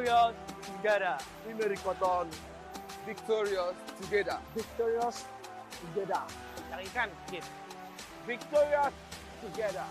victorious together. Nínú Rikoton, victorious together. Victorious together. Lakikan, kid. Victorious together.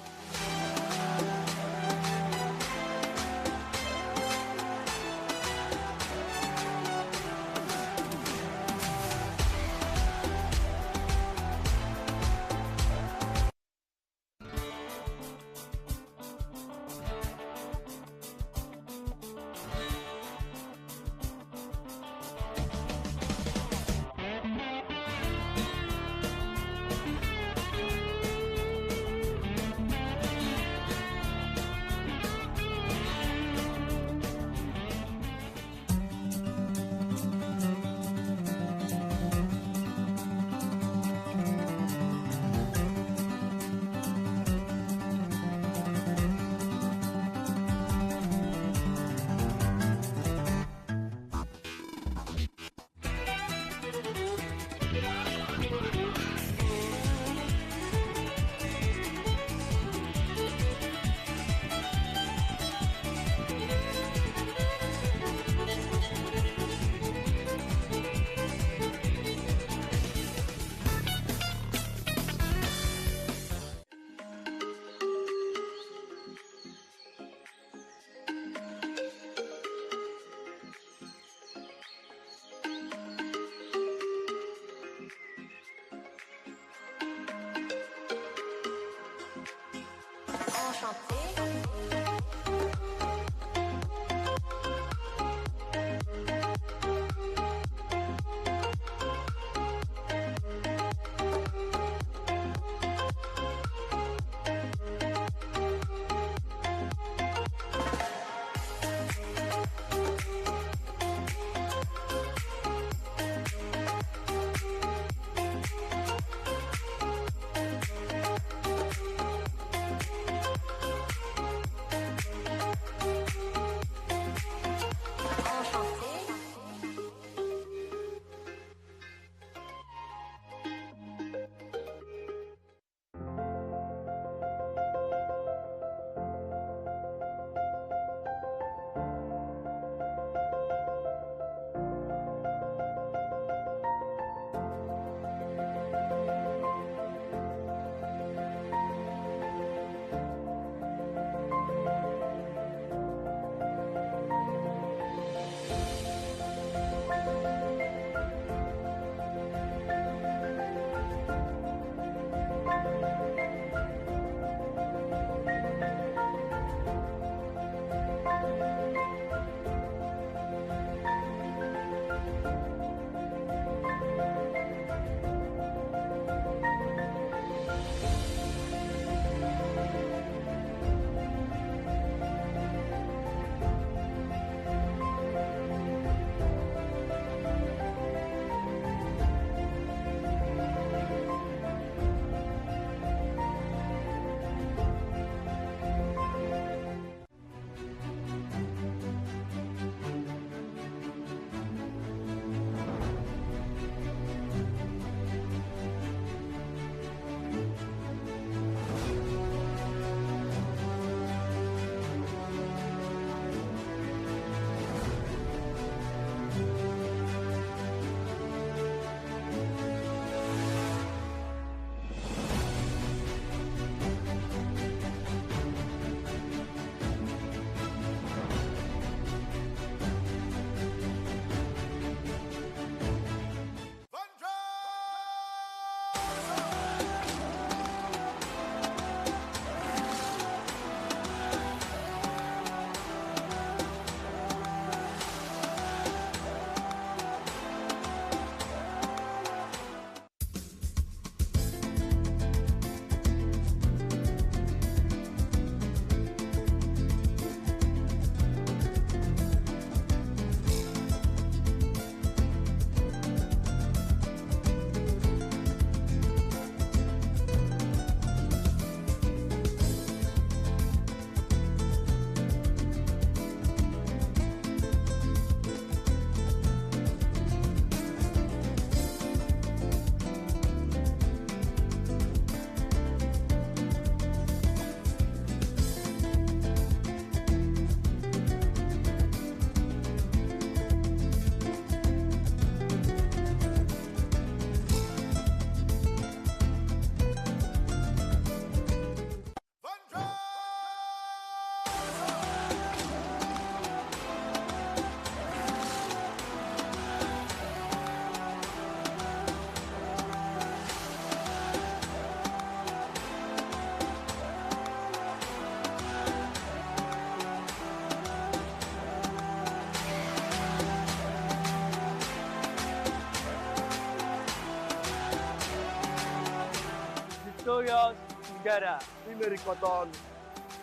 Victorious together. Imerikoton.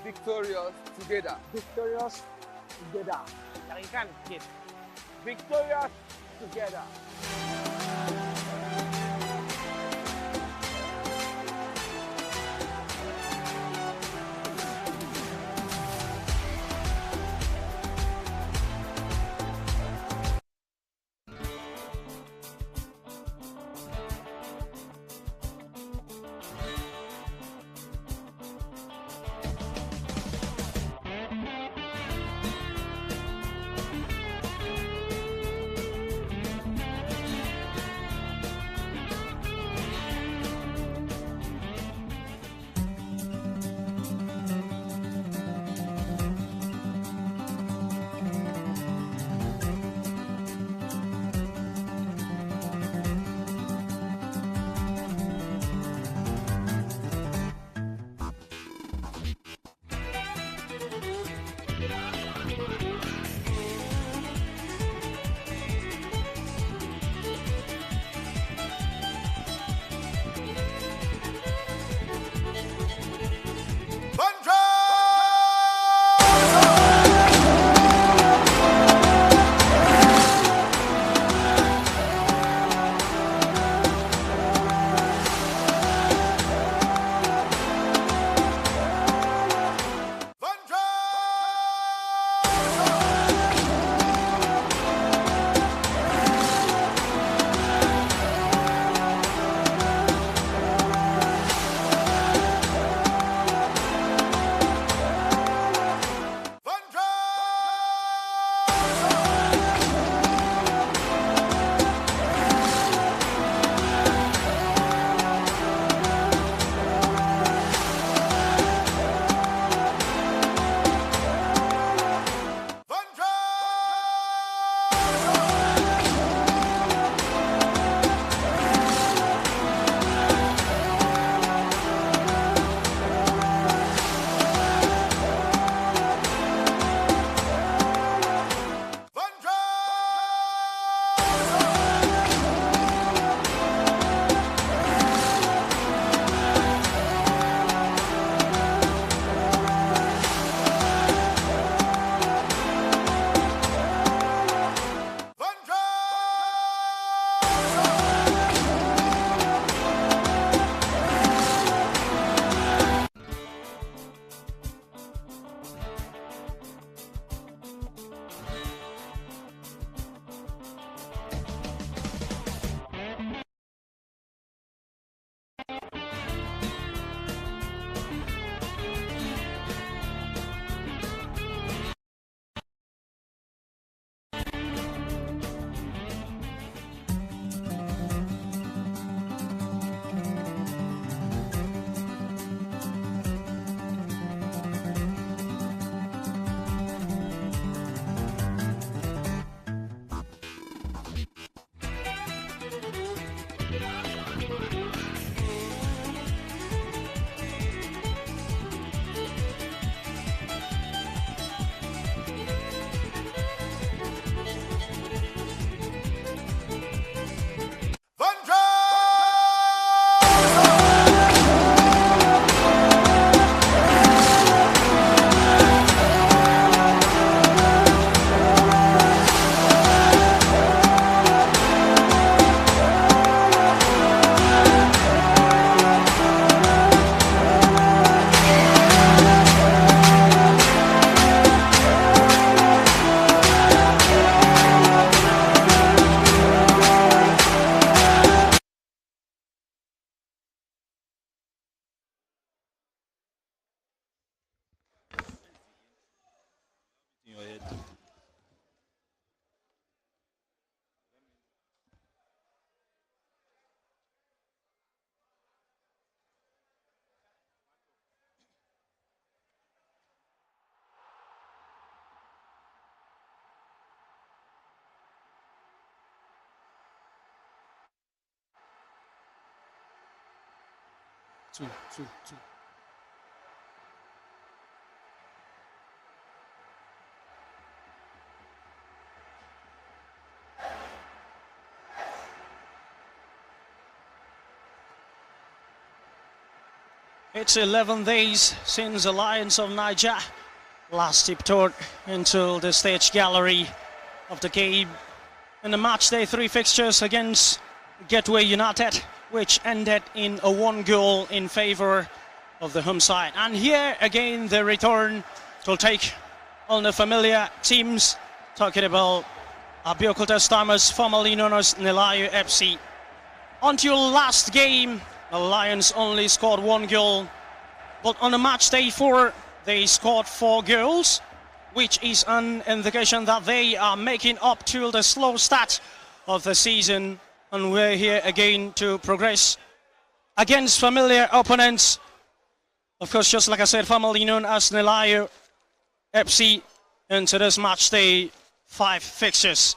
Victorious together. Victorious together. Laki kan, kid. Victorious together. Two. It's 11 days since the Lions of Niger last tiptoed into the stage gallery of the game in the match day 3 fixtures against Gateway United, which ended in a 1-goal in favour of the home side. And here again the return will take on the familiar teams, talking about Abeokuta Stormers, formerly known as Nilayo FC. Until last game, the Lions only scored 1 goal, but on the match day 4 they scored 4 goals, which is an indication that they are making up to the slow start of the season, and we're here again to progress against familiar opponents. Of course, just like I said, formerly known as Nilayo FC, into this match day 5 fixtures.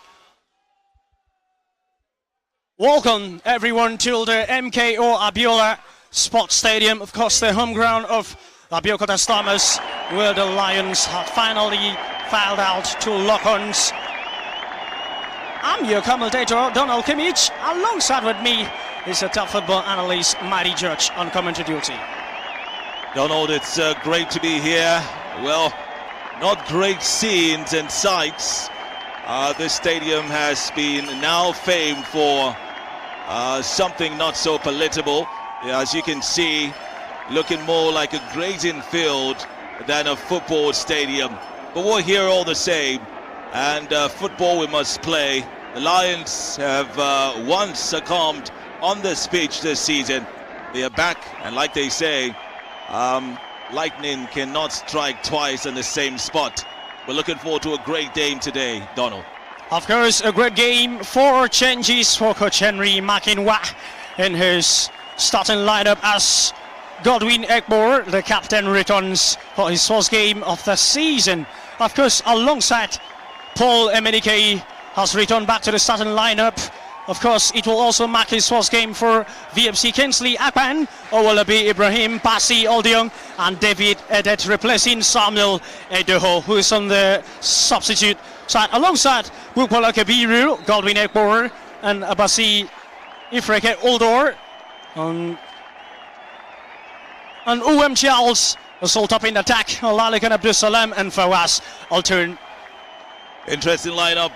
Welcome everyone to the MKO Abiola Sports Stadium, of course the home ground of Abeokuta Stormers, where the Lions have finally filed out to lock-ons. I'm your commentator, Donald Kimmich. Alongside with me is the top football analyst, Mighty Judge, on commentary duty. Donald, it's great to be here. Well, not great scenes and sights. This stadium has been now famed for something not so palatable. As you can see, looking more like a grazing field than a football stadium. But we're here all the same, and football we must play. The Lions have once succumbed on this pitch this season. They are back, and like they say, lightning cannot strike twice in the same spot. We're looking forward to a great game today, Donald. Of course, a great game. 4 changes for Coach Henry Makinwa in his starting lineup as Godwin Ekbor, the captain, returns for his first game of the season. Of course, alongside Paul Emenike has returned back to the starting lineup. Of course, it will also mark his first game for VFC. Kingsley Akpan, Owolabi Ibrahim, Pasi Oldiong, and David Edet replacing Samuel Edoho, who is on the substitute side. Alongside Wupola Kabiru, Godwin Ekbor, and Abasi Ifreke Oldor. And UM Charles assault up in attack. Lalikan Abdul Salam and Fawaz altern. Interesting lineup.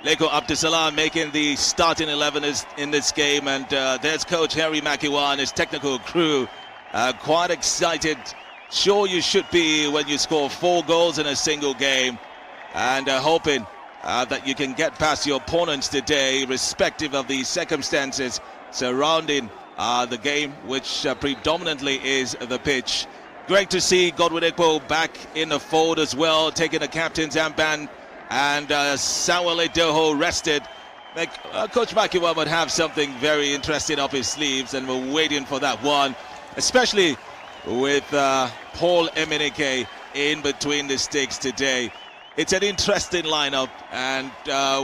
Leko Abdusalam making the starting 11 in this game, and there's Coach Harry Makiwa and his technical crew. Quite excited. Sure you should be when you score 4 goals in a single game, and hoping that you can get past your opponents today, irrespective of the circumstances surrounding the game, which predominantly is the pitch. Great to see Godwin Ekpo back in the fold as well, taking the captain's armband, and Samuel Edoho rested. Coach Makiwa would have something very interesting up his sleeves, and we're waiting for that one, especially with Paul Emenike in between the sticks today. It's an interesting lineup, and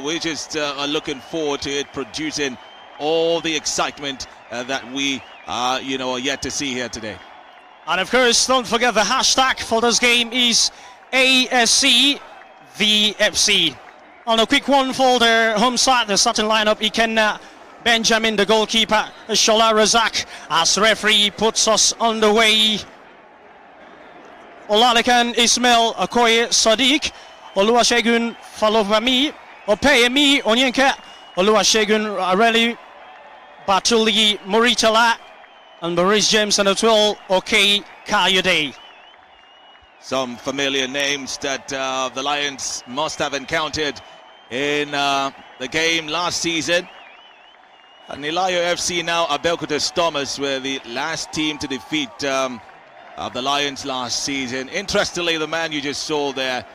we just are looking forward to it producing all the excitement that we are yet to see here today. And of course, don't forget the hashtag for this game is ASC VFC. On a quick one for the home side, the starting lineup, Ikenna Benjamin, the goalkeeper, Shola Razak, as referee puts us on the way. Olalekan Ismail Okoye Sadiq, Oluwasegun Falovami, Opeyemi Onyenke, Oluwasegun Areli Batuli Moritala, and Maurice James and the 12 OK Kayode. Some familiar names that the Lions must have encountered in the game last season. Nilayo FC, now Abeokuta Stormers, were the last team to defeat the Lions last season. Interestingly, the man you just saw there,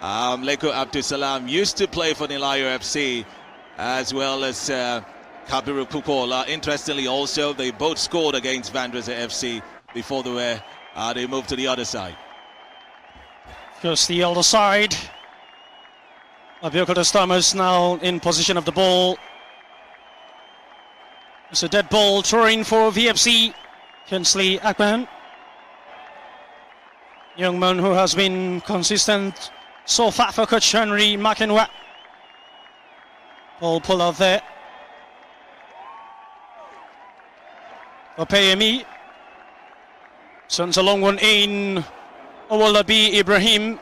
Leko Abdusalam, used to play for Nilayo FC, as well as Kabiru Pupola. Interestingly also, they both scored against Vandrezzer FC before they moved to the other side. Just the other side. Abeokuta Stormers now in possession of the ball. It's a dead ball throwing for VFC. Kingsley Akpan, young man who has been consistent so far for Coach Henry Makinwa. Ball pull out there. Opeyemi. Sends a long one in. Or will that be Ibrahim?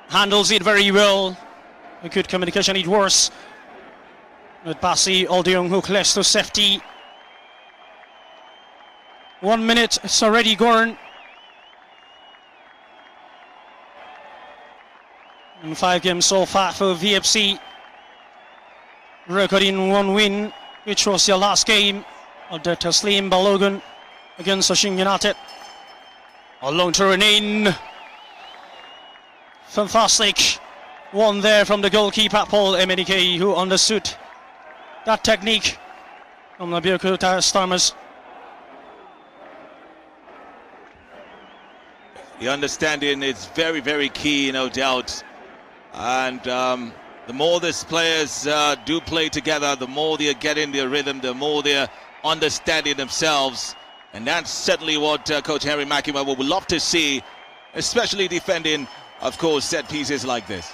Handles it very well. A good communication, it worse. With Basi Aldeung, who collects to safety. 1 minute, it's already gone. In 5 games so far for VFC. Recording 1 win, which was their last game of the Taslim Balogun against Oshin United. A long turn in. Fantastic. One there from the goalkeeper, Paul Emenike, who understood that technique from the Abeokuta Stormers. The understanding is very, very key, no doubt. And the more these players do play together, the more they're getting their rhythm, the more they're understanding themselves. And that's certainly what Coach Henry Makiwa would love to see, especially defending, of course, set pieces like this.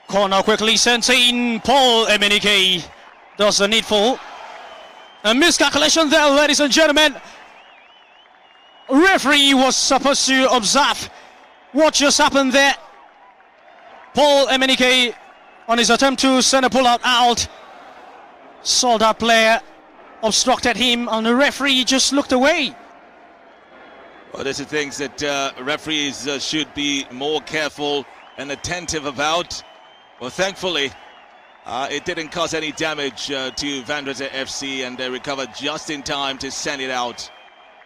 Corner quickly sent in. Paul Emenike does the needful. A miscalculation there, ladies and gentlemen. Referee was supposed to observe what just happened there. Paul Emenike, on his attempt to send a pull-out out, saw that player, obstructed him, and the referee just looked away. Well, these are things that referees should be more careful and attentive about. Well, thankfully, it didn't cause any damage to Vandrezzer FC, and they recovered just in time to send it out.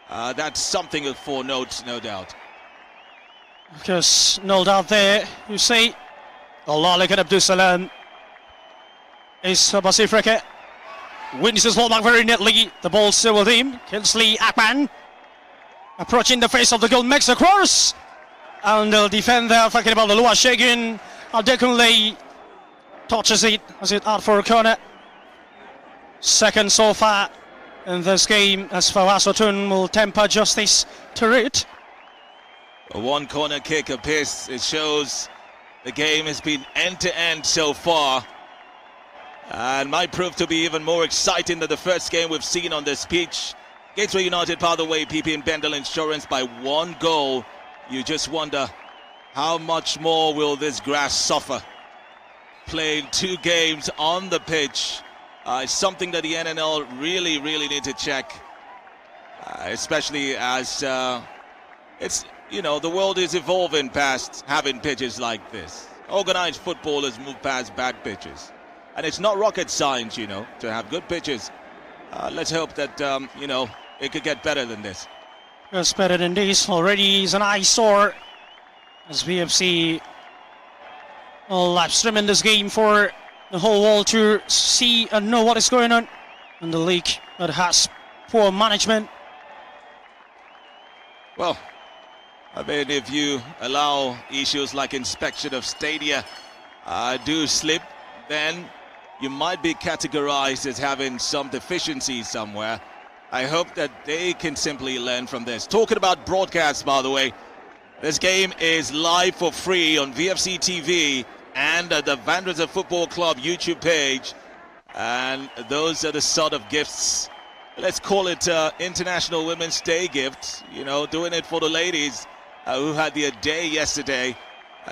That's something for note, no doubt. Because no doubt there, you see, Allah Lekan Abdul Salam is Basir Freke. Wins his ball back very neatly. The ball still with him. Kinsley Akman approaching the face of the goal, makes a cross. And the defender, talking about the Lua Shegun, Adekunle touches it as it out for a corner. Second so far in this game, as Fawaz Otun will temper justice to it. One corner kick appears, it shows the game has been end-to-end so far, and might prove to be even more exciting than the first game we've seen on this pitch. Gateway United, by the way, PP and Bendel Insurance by 1 goal. You just wonder how much more will this grass suffer. Playing 2 games on the pitch is something that the NNL really need to check, especially as it's, you know, the world is evolving past having pitches like this. Organized football has moved past bad pitches. And it's not rocket science, you know, to have good pitches. Let's hope that, you know, it could get better than this. It's better than this. Already is an eyesore as VFC will live streaming this game for the whole world to see and know what is going on in the league that has poor management. Well, I mean, if you allow issues like inspection of stadia do slip, then you might be categorized as having some deficiencies somewhere. I hope that they can simply learn from this. Talking about broadcasts, by the way, this game is live for free on VFC TV and the Vandrezzer Football Club YouTube page. And those are the sort of gifts, let's call it International Women's Day gifts, you know, doing it for the ladies who had their day yesterday.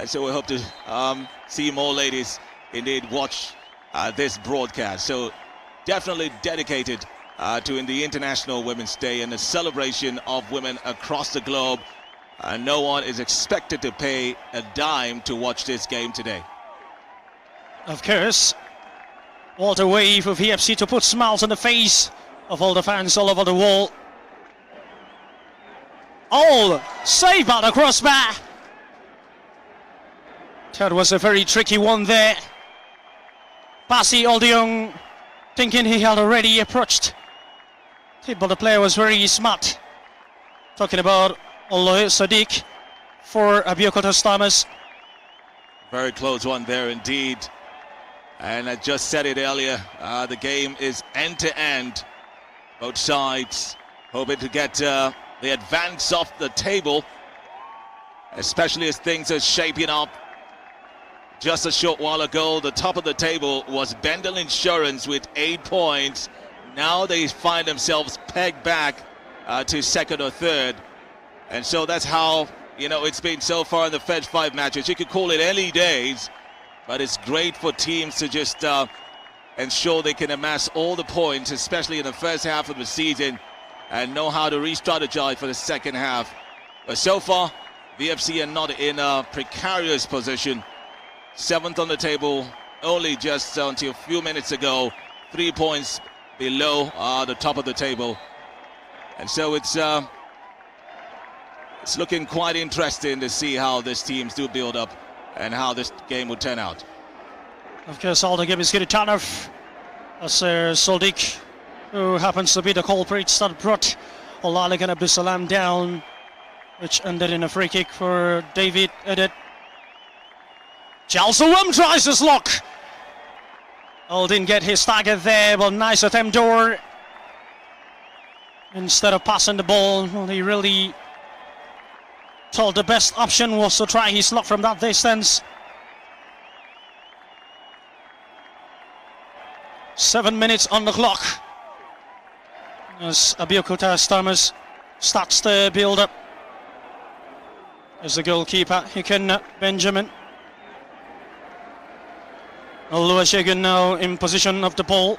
So we hope to see more ladies indeed watch this broadcast. So definitely dedicated to the International Women's Day and the celebration of women across the globe. No one is expected to pay a dime to watch this game today. Of course, what a way for VFC to put smiles on the face of all the fans all over the world. Oh, saved by the crossbar. That was a very tricky one there. Basi Aldeung thinking he had already approached, but the player was very smart. Talking about Allah Sadiq for Abeokuta Stormers. Very close one there indeed. And I just said it earlier, the game is end-to-end. Both sides hoping to get the advance off the table, especially as things are shaping up. Just a short while ago, the top of the table was Bendel Insurance with 8 points. Now they find themselves pegged back to second or third. And so that's how, it's been so far in the first 5 matches. You could call it early days, but it's great for teams to just ensure they can amass all the points, especially in the first half of the season, and know how to re-strategize for the second half. But so far, VFC are not in a precarious position. 7th on the table, only just until a few minutes ago, 3 points below the top of the table. And so it's looking quite interesting to see how these teams do build up and how this game will turn out. Of course, all the game is going to turn off as Soldik, who happens to be the culprit, that brought Olalik and Abdusalam down, which ended in a free kick for David Edet. Jalsawam tries his luck. Didn't get his target there, but nice attempt, Dor. Instead of passing the ball, he really thought the best option was to try his luck from that distance. 7 minutes on the clock as Abeokuta Stormers starts to build up. As the goalkeeper, Hiken Benjamin. Oluwasegun now in position of the ball.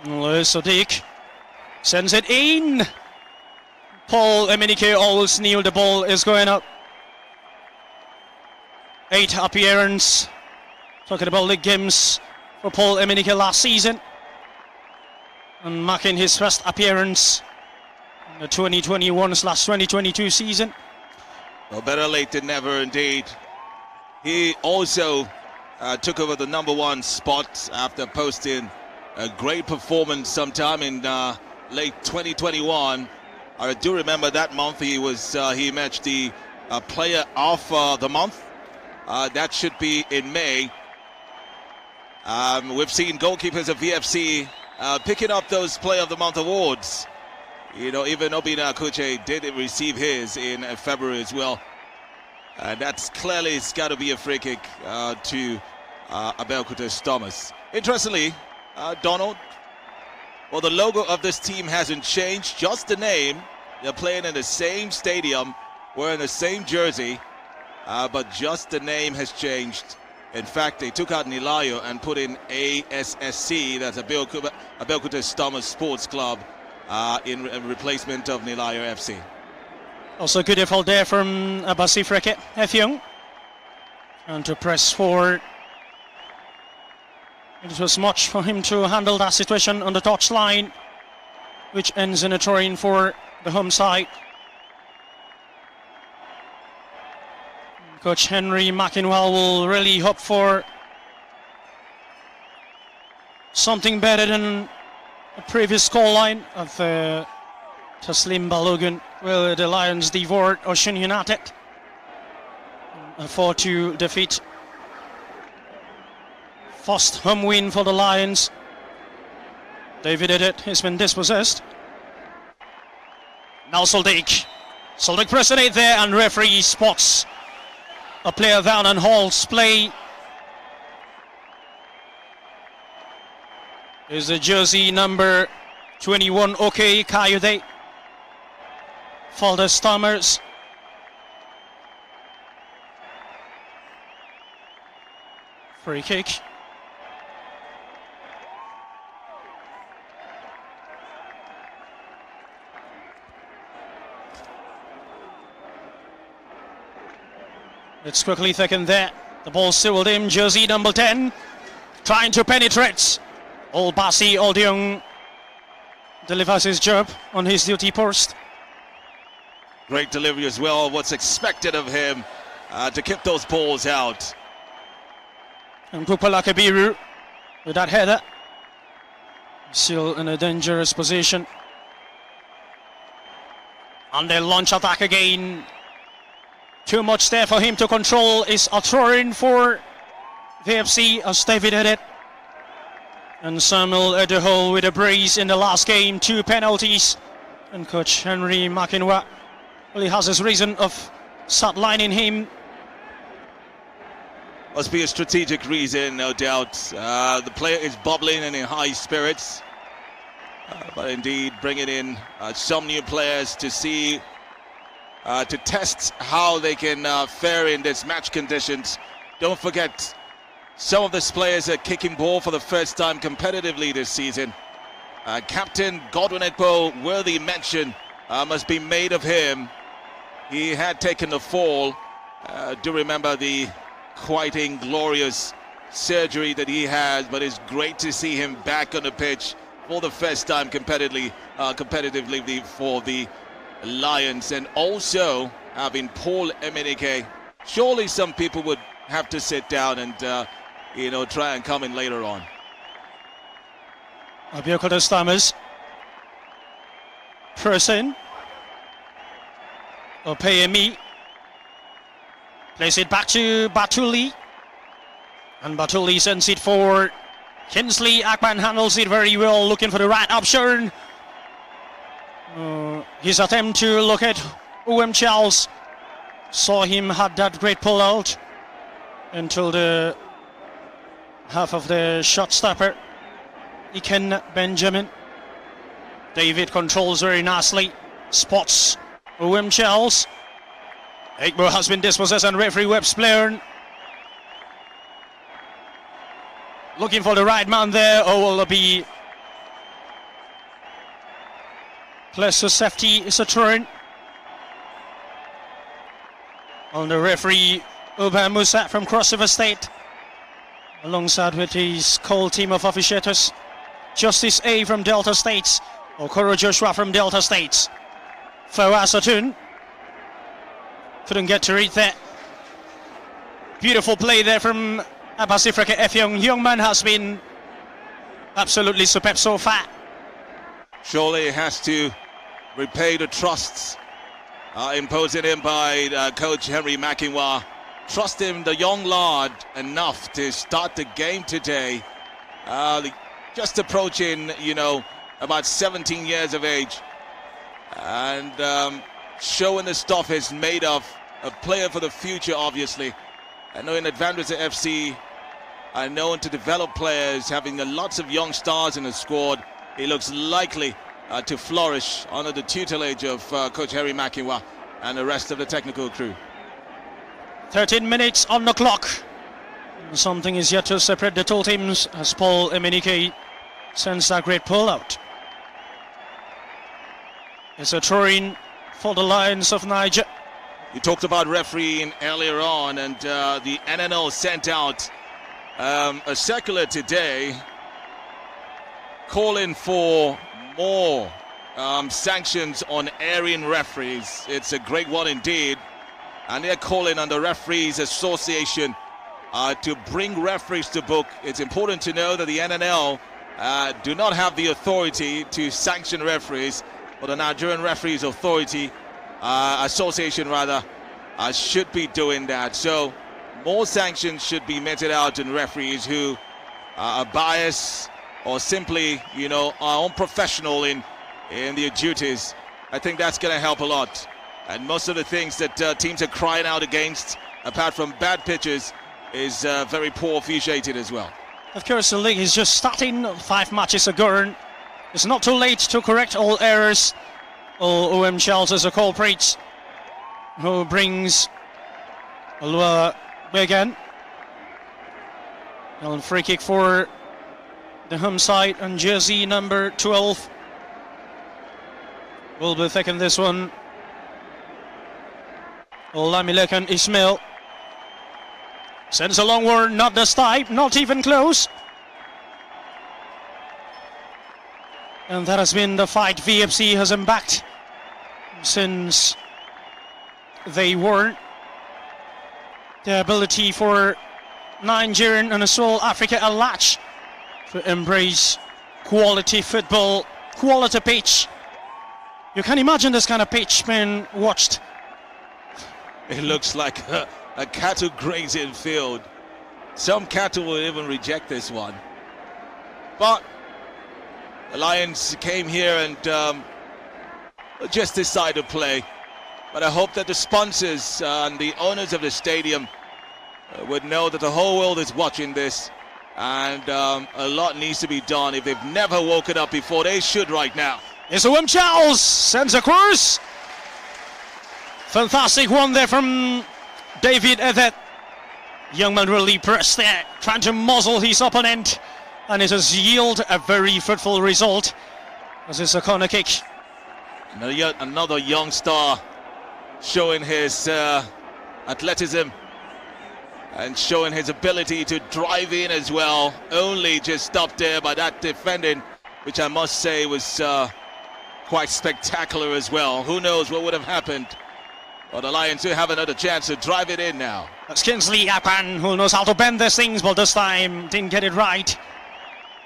Sadiq sends it in. Paul Emenike always knew the ball is going up. 8 appearances. Talking about league games for Paul Emenike last season. And marking his first appearance in the 2021/2022 season. Well, better late than never indeed. He also took over the #1 spot after posting a great performance sometime in late 2021. I do remember that month he matched the player of the month. That should be in May. We've seen goalkeepers of VFC picking up those player of the month awards. Even Obina Akuche did receive his in February as well. That's clearly, it's got to be a free kick to Abeokuta Stormers. Interestingly, Donald, well, the logo of this team hasn't changed, just the name. They're playing in the same stadium, wearing the same jersey, but just the name has changed. In fact, they took out Nilayo and put in ASSC, that's Abeokuta Stormers Sports Club, in replacement of Nilayo FC. Also good effort there from Abasi Freke Efyong. And to press forward. It was much for him to handle that situation on the touchline, which ends in a throw-in for the home side. Coach Henry McInwell will really hope for something better than the previous scoreline of Taslim Balogun, where the Lions devoured Ocean United. A 4-2 defeat. First home win for the Lions. David Edet has been dispossessed. Now Soldik. Soldik pressing it there, and referee spots a player down and halts play. Is the jersey number 21, OK Kayode, for the Stormers. Free kick. It's quickly thickened there. The ball still with him. Jersey number 10. Trying to penetrate. Basi Oldiung delivers his job on his duty post. Great delivery as well. What's expected of him to keep those balls out. And Pupala Kabiru with that header. Still in a dangerous position. And they launch attack again. Too much there for him to control. Is a throw-in for VFC as David Edet. And Samuel Edeho with a brace in the last game. 2 penalties. And Coach Henry McInwell really has his reason of sidelining him. Must be a strategic reason, no doubt. The player is bubbling and in high spirits. But indeed, bringing in some new players to see, to test how they can fare in this match conditions. Don't forget, some of these players are kicking ball for the first time competitively this season. Captain Godwin Ekpo, worthy mention must be made of him. He had taken the fall. Do remember the quite inglorious surgery that he had, but it's great to see him back on the pitch for the first time competitively for the Lions. And also having Paul Emenike. Surely some people would have to sit down and try and come in later on. Abeokuta Stammers. Press in. Opeyemi. Place it back to Batuli. And Batuli sends it for Kinsley. Akman handles it very well, looking for the right option. His attempt to look at Uwem Charles. Saw him had that great pull out until the half of the shot stopper. Iken Benjamin. David controls very nicely. Spots Uwem Charles. Ekbo has been dispossessed and referee Webb Splairn. Looking for the right man there. Will be plus a safety is a turn. On the referee Uba Musa from Cross River State, alongside with his core team of officiators. Justice A from Delta States, Okoro Joshua from Delta States. Fawaz Atun couldn't get to read that. Beautiful play there from Abbas Ifraka Efyong. Young man has been absolutely superb so far. Surely he has to repay the trusts imposed on him by coach Henry Makinwa. Trust him, the young lad, enough to start the game today. Just approaching, about 17 years of age. And showing the stuff he's made of. A player for the future, obviously. I know in Vandrezzer FC, are known to develop players, having lots of young stars in the squad. He looks likely to flourish under the tutelage of coach Harry Makinwa and the rest of the technical crew. 13 minutes on the clock. Something is yet to separate the two teams as Paul Emenike sends that great pull out. It's a throw-in for the Lions of Niger. You talked about refereeing earlier on, and the NNL sent out a circular today calling for more sanctions on erring referees. It's a great one indeed, and they're calling on the Referees Association to bring referees to book. It's important to know that the NNL do not have the authority to sanction referees, but the Nigerian Referees Authority Association should be doing that. So more sanctions should be meted out on referees who are biased or simply, are unprofessional in their duties. I think that's going to help a lot. And most of the things that teams are crying out against, apart from bad pitches, is very poor officiating as well. Of course, the league is just starting. 5 matches ago. It's not too late to correct all errors. OM Charles as a culprit who brings Alua Began. And free kick for the home side and jersey number 12 will be taking this one. Olamilekan Ismail sends a long one, not this time, not even close. And that has been the fight VFC has embarked since they won. The ability for Nigerian and as well Africa at large to embrace quality football, quality pitch. You can imagine this kind of pitch being watched. It looks like a cattle grazing field. Some cattle will even reject this one. But the Lions came here and just decided to play. But I hope that the sponsors and the owners of the stadium would know that the whole world is watching this And a lot needs to be done. If they've never woken up before, they should right now. It's Owen Charles, sends across. Fantastic one there from David Edet. Young man really pressed there, trying to muzzle his opponent. And it has yielded a very fruitful result. As it's a corner kick. Another young star showing his athleticism and showing his ability to drive in as well. Only just stopped there by that defending, which I must say was quite spectacular as well. Who knows what would have happened? But the Lions do have another chance to drive it in now. That's Kingsley Akpan, who knows how to bend these things, but this time didn't get it right.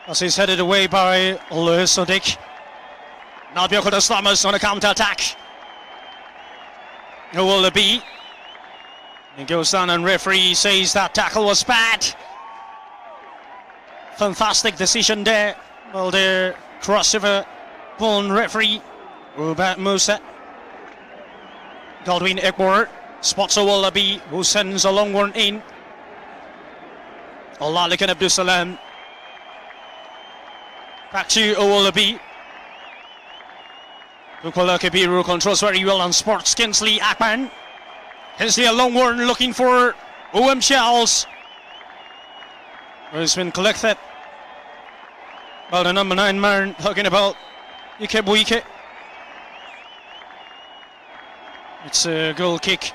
As he's headed away by Lewis Odik. Now Abeokuta Slammers on a counter-attack. Who will it be? He goes down and referee says that tackle was bad. Fantastic decision there. Well, the crossover born referee Rubat Musa. Godwin Ekbor spots a Wallaby who sends a long one in. Olalekan Abdusalam. Back to Owolabi. Bukola Kabiru controls very well on sports. Kingsley Akpan. Kingsley a long one looking for O.M. Charles. It's been collected. Well, the number 9 man talking about Ikebuike. It's a goal kick.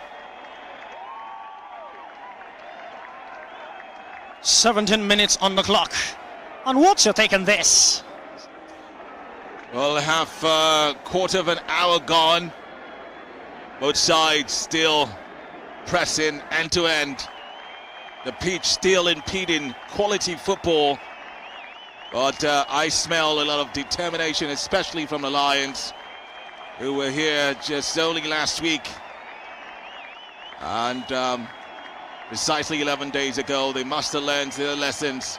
17 minutes on the clock. And what's your take on this? Well, half quarter of an hour gone. Both sides still pressing end to end. The pitch still impeding quality football. But I smell a lot of determination, especially from the Lions, who were here just only last week. And precisely 11 days ago, they must have learned their lessons.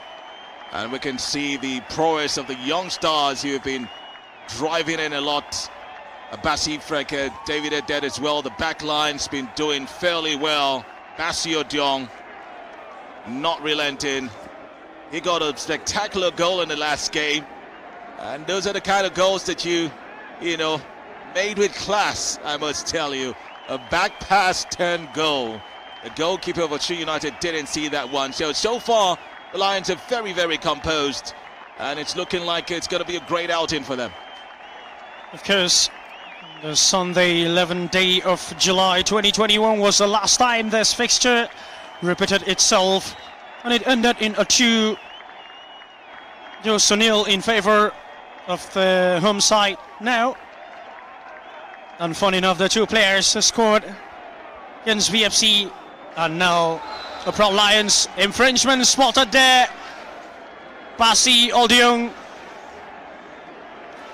And we can see the prowess of the young stars who have been driving in a lot. Abasi Freke, David Edet as well. The back line's been doing fairly well. Bassi Odiong not relenting. He got a spectacular goal in the last game. And those are the kind of goals that you know, made with class, I must tell you. A back pass turn goal. The goalkeeper of Ochu United didn't see that one. So far, the Lions are very, very composed. And it's looking like it's going to be a great outing for them. Of course, the Sunday 11th day of July 2021 was the last time this fixture repeated itself, and it ended in a 2-0 in favor of the home side now. And fun enough, the two players scored against VFC, and now the Proud Lions. Infringement spotted there. Bassi Odiong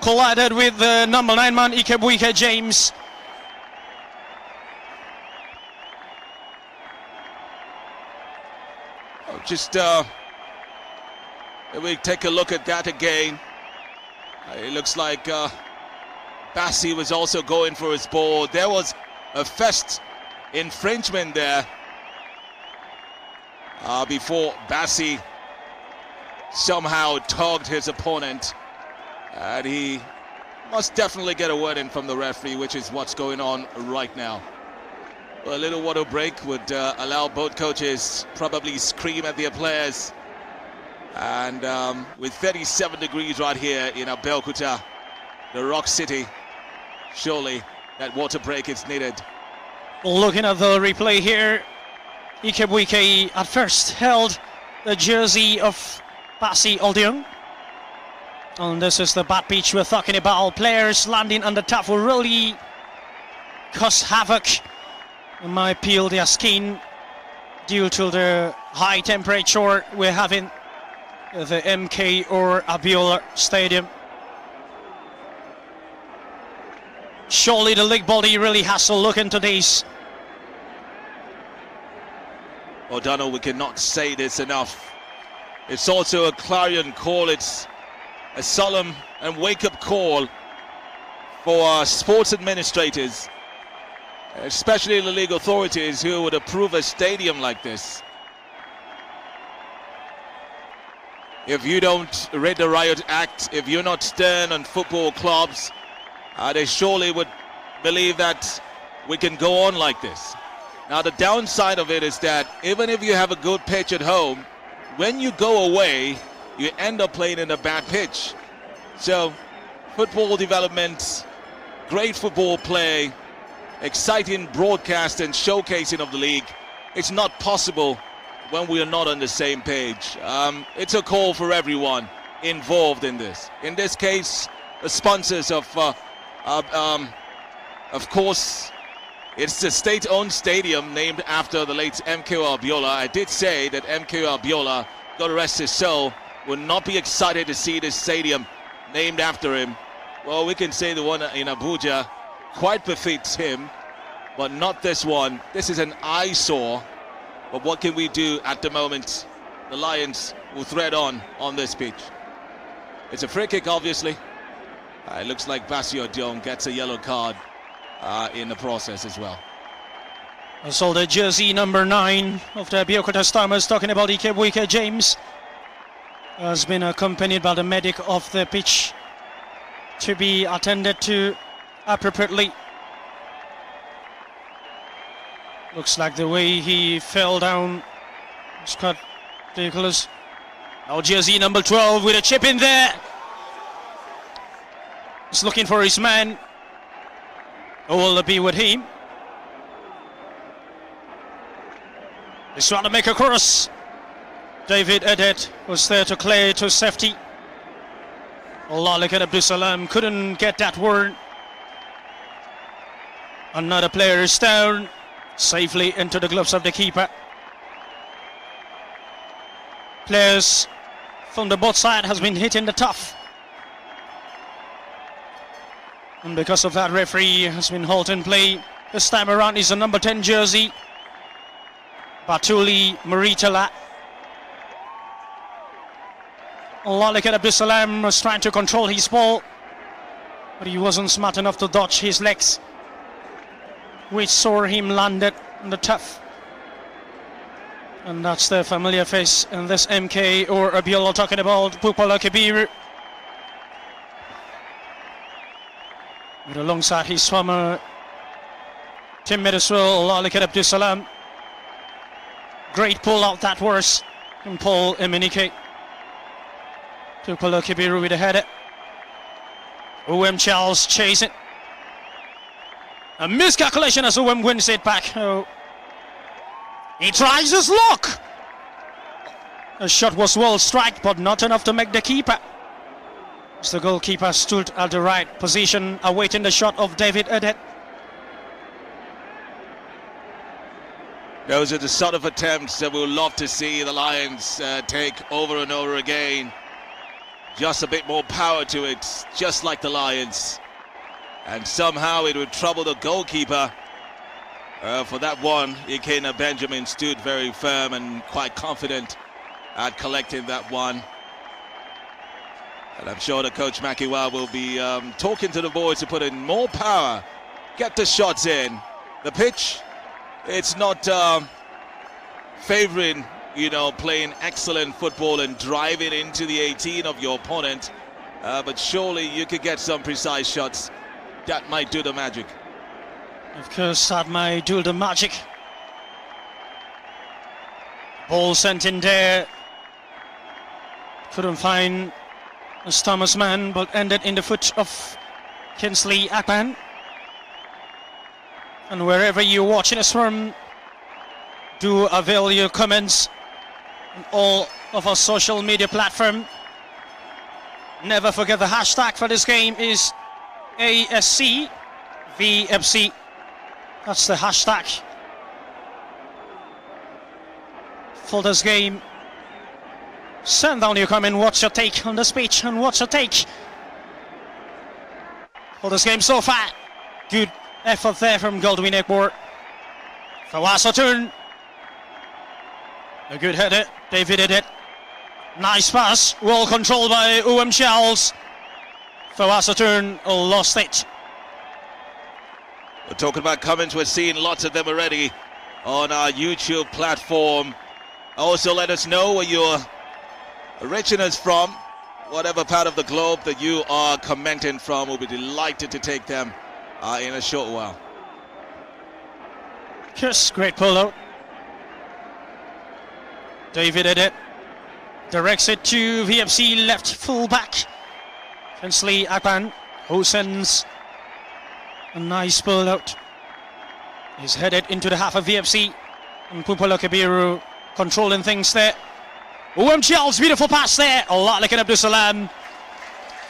collided with the number 9 man Ikebuike James. Just we take a look at that again. It looks like Bassi was also going for his ball. There was a first infringement there before Bassi somehow tugged his opponent. And he must definitely get a word in from the referee, which is what's going on right now. Well, a little water break would allow both coaches probably scream at their players. And with 37 degrees right here in Abeokuta, the Rock City, surely that water break is needed. Looking at the replay here, Ikebuike at first held the jersey of Bassi Odiong. And this is the bad pitch we're talking about. Players landing on the top will really cause havoc. It might peel their skin due to the high temperature we're having at the MK or Abiola Stadium. Surely the league body really has to look into this. O'Donnell, we cannot say this enough. It's also a clarion call. It's a solemn and wake-up call for sports administrators, especially the league authorities, who would approve a stadium like this. if you don't rid the riot act, if you're not stern on football clubs, they surely would believe that we can go on like this. Now the downside of it is that even if you have a good pitch at home, when you go away, you end up playing in a bad pitch. So football development, great football play, exciting broadcast and showcasing of the league, it's not possible when we are not on the same page. It's a call for everyone involved in this. In this case, the sponsors of course, it's the state-owned stadium named after the late MK Abiola. I did say that MK Abiola, God rest his soul, would not be excited to see this stadium named after him. Well, we can say the one in Abuja quite befits him, but not this one. This is an eyesore. But what can we do at the moment? The Lions will thread on this pitch. It's a free kick, obviously. It looks like Basio Dion gets a yellow card in the process as well. I saw the jersey number 9 of the Abeokuta Stormers, talking about Ikebwike James, has been accompanied by the medic of the pitch to be attended to appropriately. Looks like the way he fell down was quite ridiculous. Now jersey number 12 with a chip in there. He's looking for his man. Who will it be with him? He's trying to make a cross. David Edet was there to clear to safety. Olalekan Abdusalam couldn't get that word. Another player is down, safely into the gloves of the keeper. Players from the both side has been hitting the tough. And because of that, referee has been halting play. This time around is a number 10 jersey, Batuli Maritala. Olalekan Abdusalam was trying to control his ball, but he wasn't smart enough to dodge his legs, which saw him landed on the turf. And that's the familiar face in this MK or Abiola talking about Pupala Kabiru. But alongside his former teammate as well, Olalekan Abdusalam. Great pull out that was from Paul Emenike. Pupala Kabiru with a header. Charles chasing. A miscalculation as Uwem wins it back. Oh. He tries his luck. The shot was well struck, but not enough to make the keeper. As the goalkeeper stood at the right position, awaiting the shot of David Edet. Those are the sort of attempts that we'll love to see the Lions take over and over again. Just a bit more power to it, just like the Lions. And somehow it would trouble the goalkeeper. For that one, Ikena Benjamin stood very firm and quite confident at collecting that one. And I'm sure that Coach Makiwa will be talking to the boys to put in more power, get the shots in. The pitch, it's not favouring, you know, playing excellent football and driving into the 18 of your opponent. But surely you could get some precise shots. That might do the magic. Of course, that might do the magic. Ball sent in there. Couldn't find a Thomas man, but ended in the foot of Kinsley Akpan. And wherever you're watching us from, do avail your comments on all of our social media platform. Never forget the hashtag for this game is ASCVFC. That's the hashtag for this game. Send down your comment, what's your take on the speech, and what's your take for this game so far. Good effort there from Goldwyn Ekbor. Fawasa turn. A good header, David Edet. Nice pass, well controlled by Uwem Charles. Fawasa turn, lost it. We're talking about comments, we're seeing lots of them already on our YouTube platform. Also let us know what your reaching us from whatever part of the globe that you are commenting from. We'll be delighted to take them in a short while. Yes, great pull out. David Edet directs it to VFC left fullback. Finsley Akpan, who sends a nice pull out. He's headed into the half of VFC. And Pupala Kabiru controlling things there. Charles, beautiful pass there. Olalekan Abdul Salam.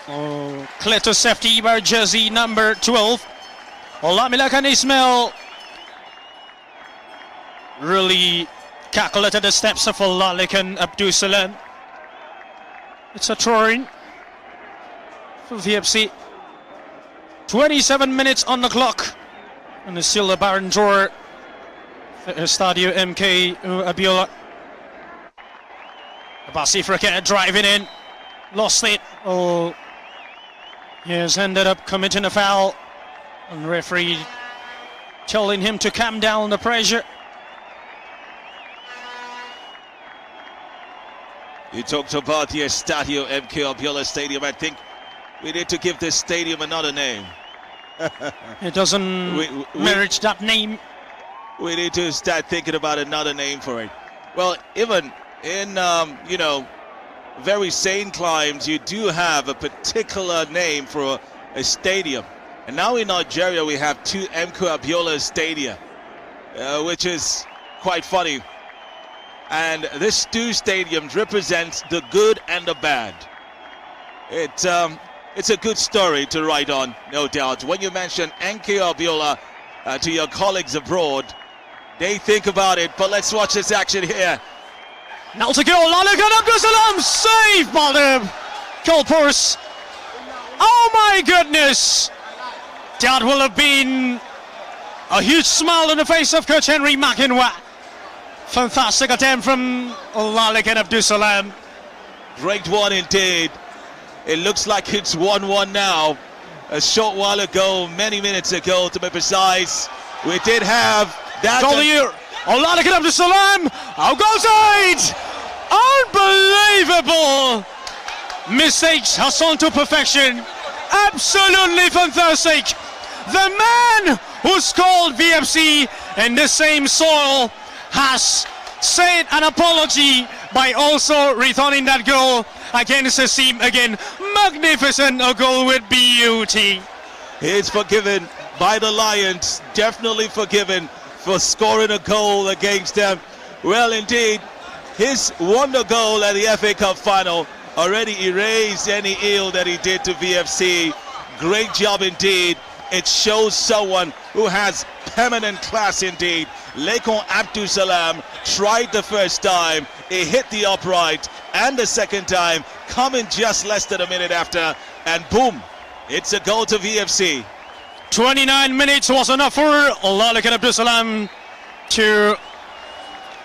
Oh, clear to safety by jersey number 12. Olamilakan Ismail really calculated the steps of Olalekan Abdul Salam. It's a throw-in for VFC. 27 minutes on the clock. And it's still a barren draw. Stadio MK Abiola. Abasi Fraka driving in. Lost it. Oh, he has ended up committing a foul. And referee telling him to calm down the pressure. You talked about the Stadio MK Abiola Stadium. I think we need to give this stadium another name. It doesn't merit that name. We need to start thinking about another name for it. Well, even in, very sane climes, you do have a particular name for a stadium. And now in Nigeria, we have two MK Abiola Stadia, which is quite funny. And these two stadiums represent the good and the bad. It's a good story to write on, no doubt. When you mention MK Abiola to your colleagues abroad, they think about it. But let's watch this action here. Now to go, Olalekan Abdul Salam, save by the goalpost. Oh my goodness! That will have been a huge smile on the face of Coach Henry McInwa. Fantastic attempt from Olalekan Abdul Salam. Great one indeed. It looks like it's 1-1 now. A short while ago, many minutes ago to be precise, we did have that. Olalekan Abdul Salam, out goal side! Unbelievable! Mistakes Hassan to perfection. Absolutely fantastic. The man who scored VFC in the same soil has said an apology by also returning that goal against the team again. Magnificent, a goal with beauty. He's forgiven by the Lions, definitely forgiven for scoring a goal against them. Well, indeed, his wonder goal at the FA Cup final already erased any ill that he did to VFC. Great job indeed. It shows someone who has permanent class indeed. Lekon Abdul Salam tried the first time, he hit the upright, and the second time, coming just less than a minute after, and boom, it's a goal to VFC. 29 minutes was enough for Olalekan Abdul Salam to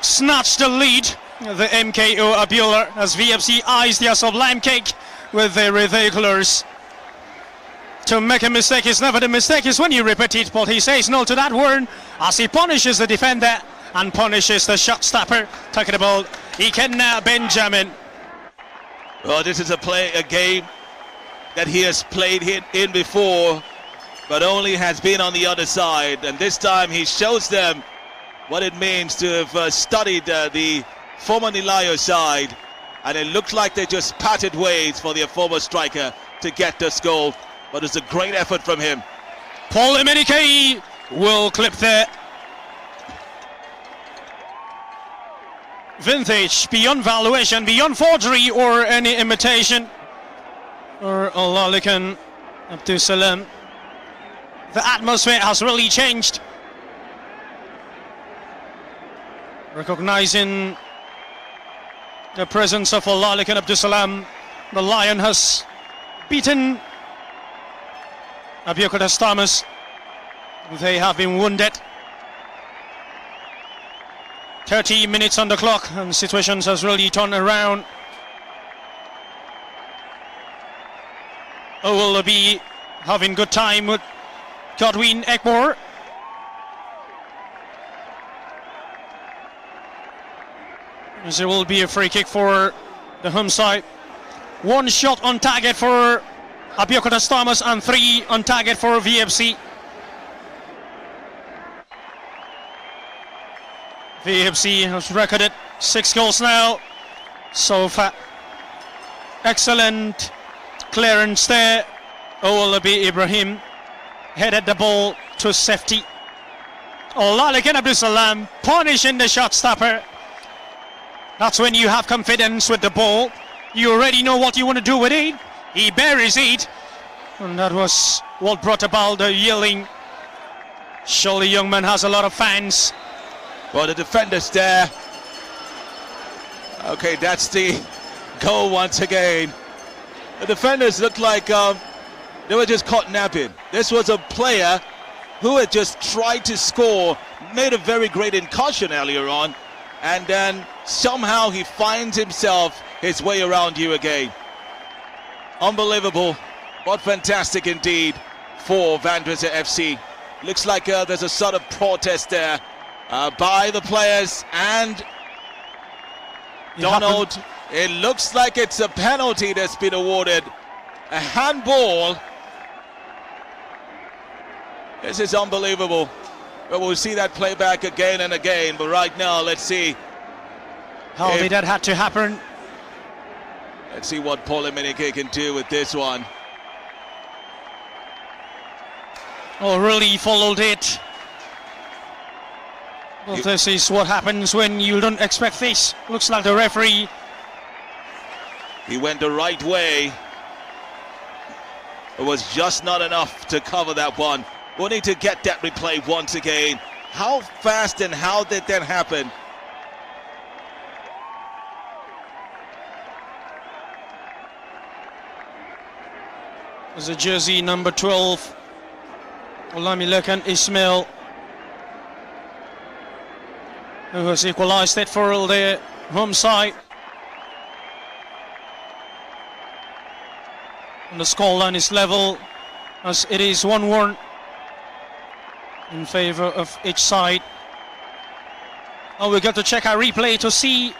snatch the lead. The MKO Abiola as VFC eyes their sublime cake with their ridiculous. To make a mistake is never the mistake, is when you repeat it, but he says no to that word as he punishes the defender and punishes the shot stopper. Talking about Ikenna Benjamin. Well, this is a game that he has played in before, but only has been on the other side, and this time he shows them what it means to have studied the former Nilayo side, and it looked like they just parted ways for their former striker to get this goal. But it's a great effort from him. Paul Emenike will clip there. Vintage, beyond valuation, beyond forgery or any imitation. Or Olalekan Abdul Salam. The atmosphere has really changed. Recognizing the presence of Olalekan Abdul Salam, the Lion has beaten Abeokuta Thomas. They have been wounded. 30 minutes on the clock and situations has really turned around. Will be having good time with Godwin Ekmore. As there will be a free kick for the home side. 1 shot on target for Abeokuta Stormers and 3 on target for VFC. VFC has recorded 6 goals now so far. Excellent clearance there. Owolabi Ibrahim headed the ball to safety. Olalekan Abdul Salam punishing the shot stopper. That's when you have confidence with the ball. You already know what you want to do with it. He buries it. And that was what brought about the yelling. Surely young man has a lot of fans. Well, the defenders there. Okay, that's the goal once again. The defenders looked like they were just caught napping. This was a player who had just tried to score, made a very great incursion earlier on, and then somehow he finds his way around you again. Unbelievable, but fantastic indeed for Vandrezzer FC. Looks like there's a sort of protest there by the players and Donald. It looks like it's a penalty that's been awarded, a handball. This is unbelievable. But we'll see that playback again and again. But right now, let's see how did that had to happen. Let's see what Paul Emenike can do with this one. Oh, really followed it. Well, this is what happens when you don't expect this. Looks like the referee. He went the right way. It was just not enough to cover that one. We'll need to get that replay once again. How fast and how did that happen? There's a jersey number 12. Olamilekan Ismail, who has equalised it for the home side. And the scoreline is level as it is 1-1 in favour of each side. And we got to check our replay to see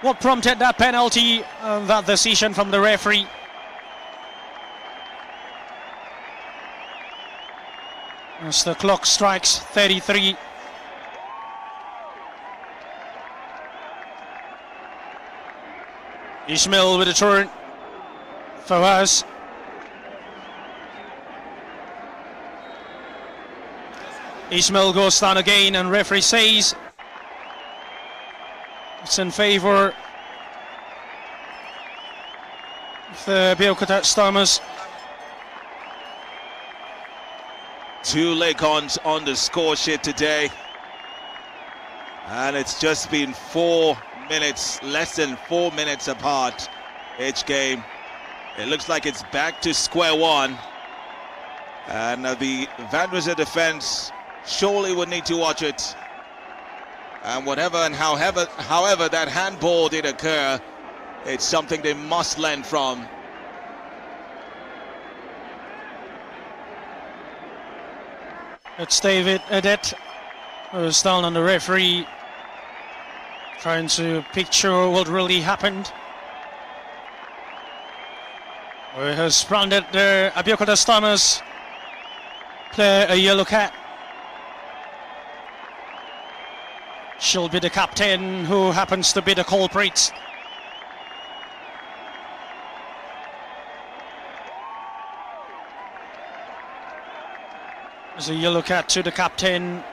what prompted that penalty and that decision from the referee. As the clock strikes 33. Ismail with a turn. Fawaz. Ismail goes down again and referee says it's in favour of the Abeokuta Stormers. 2 Lakons on the score sheet today. And it's just been 4 minutes, less than 4 minutes apart each game. It looks like it's back to square one. And the Vandrezzer defense surely would need to watch it. And whatever and however that handball did occur, it's something they must learn from. It's David Adet who's down on the referee, trying to picture what really happened. He has branded the Abeokuta Stormers player a yellow card. She'll be the captain who happens to be the culprit. There's a yellow card to the captain,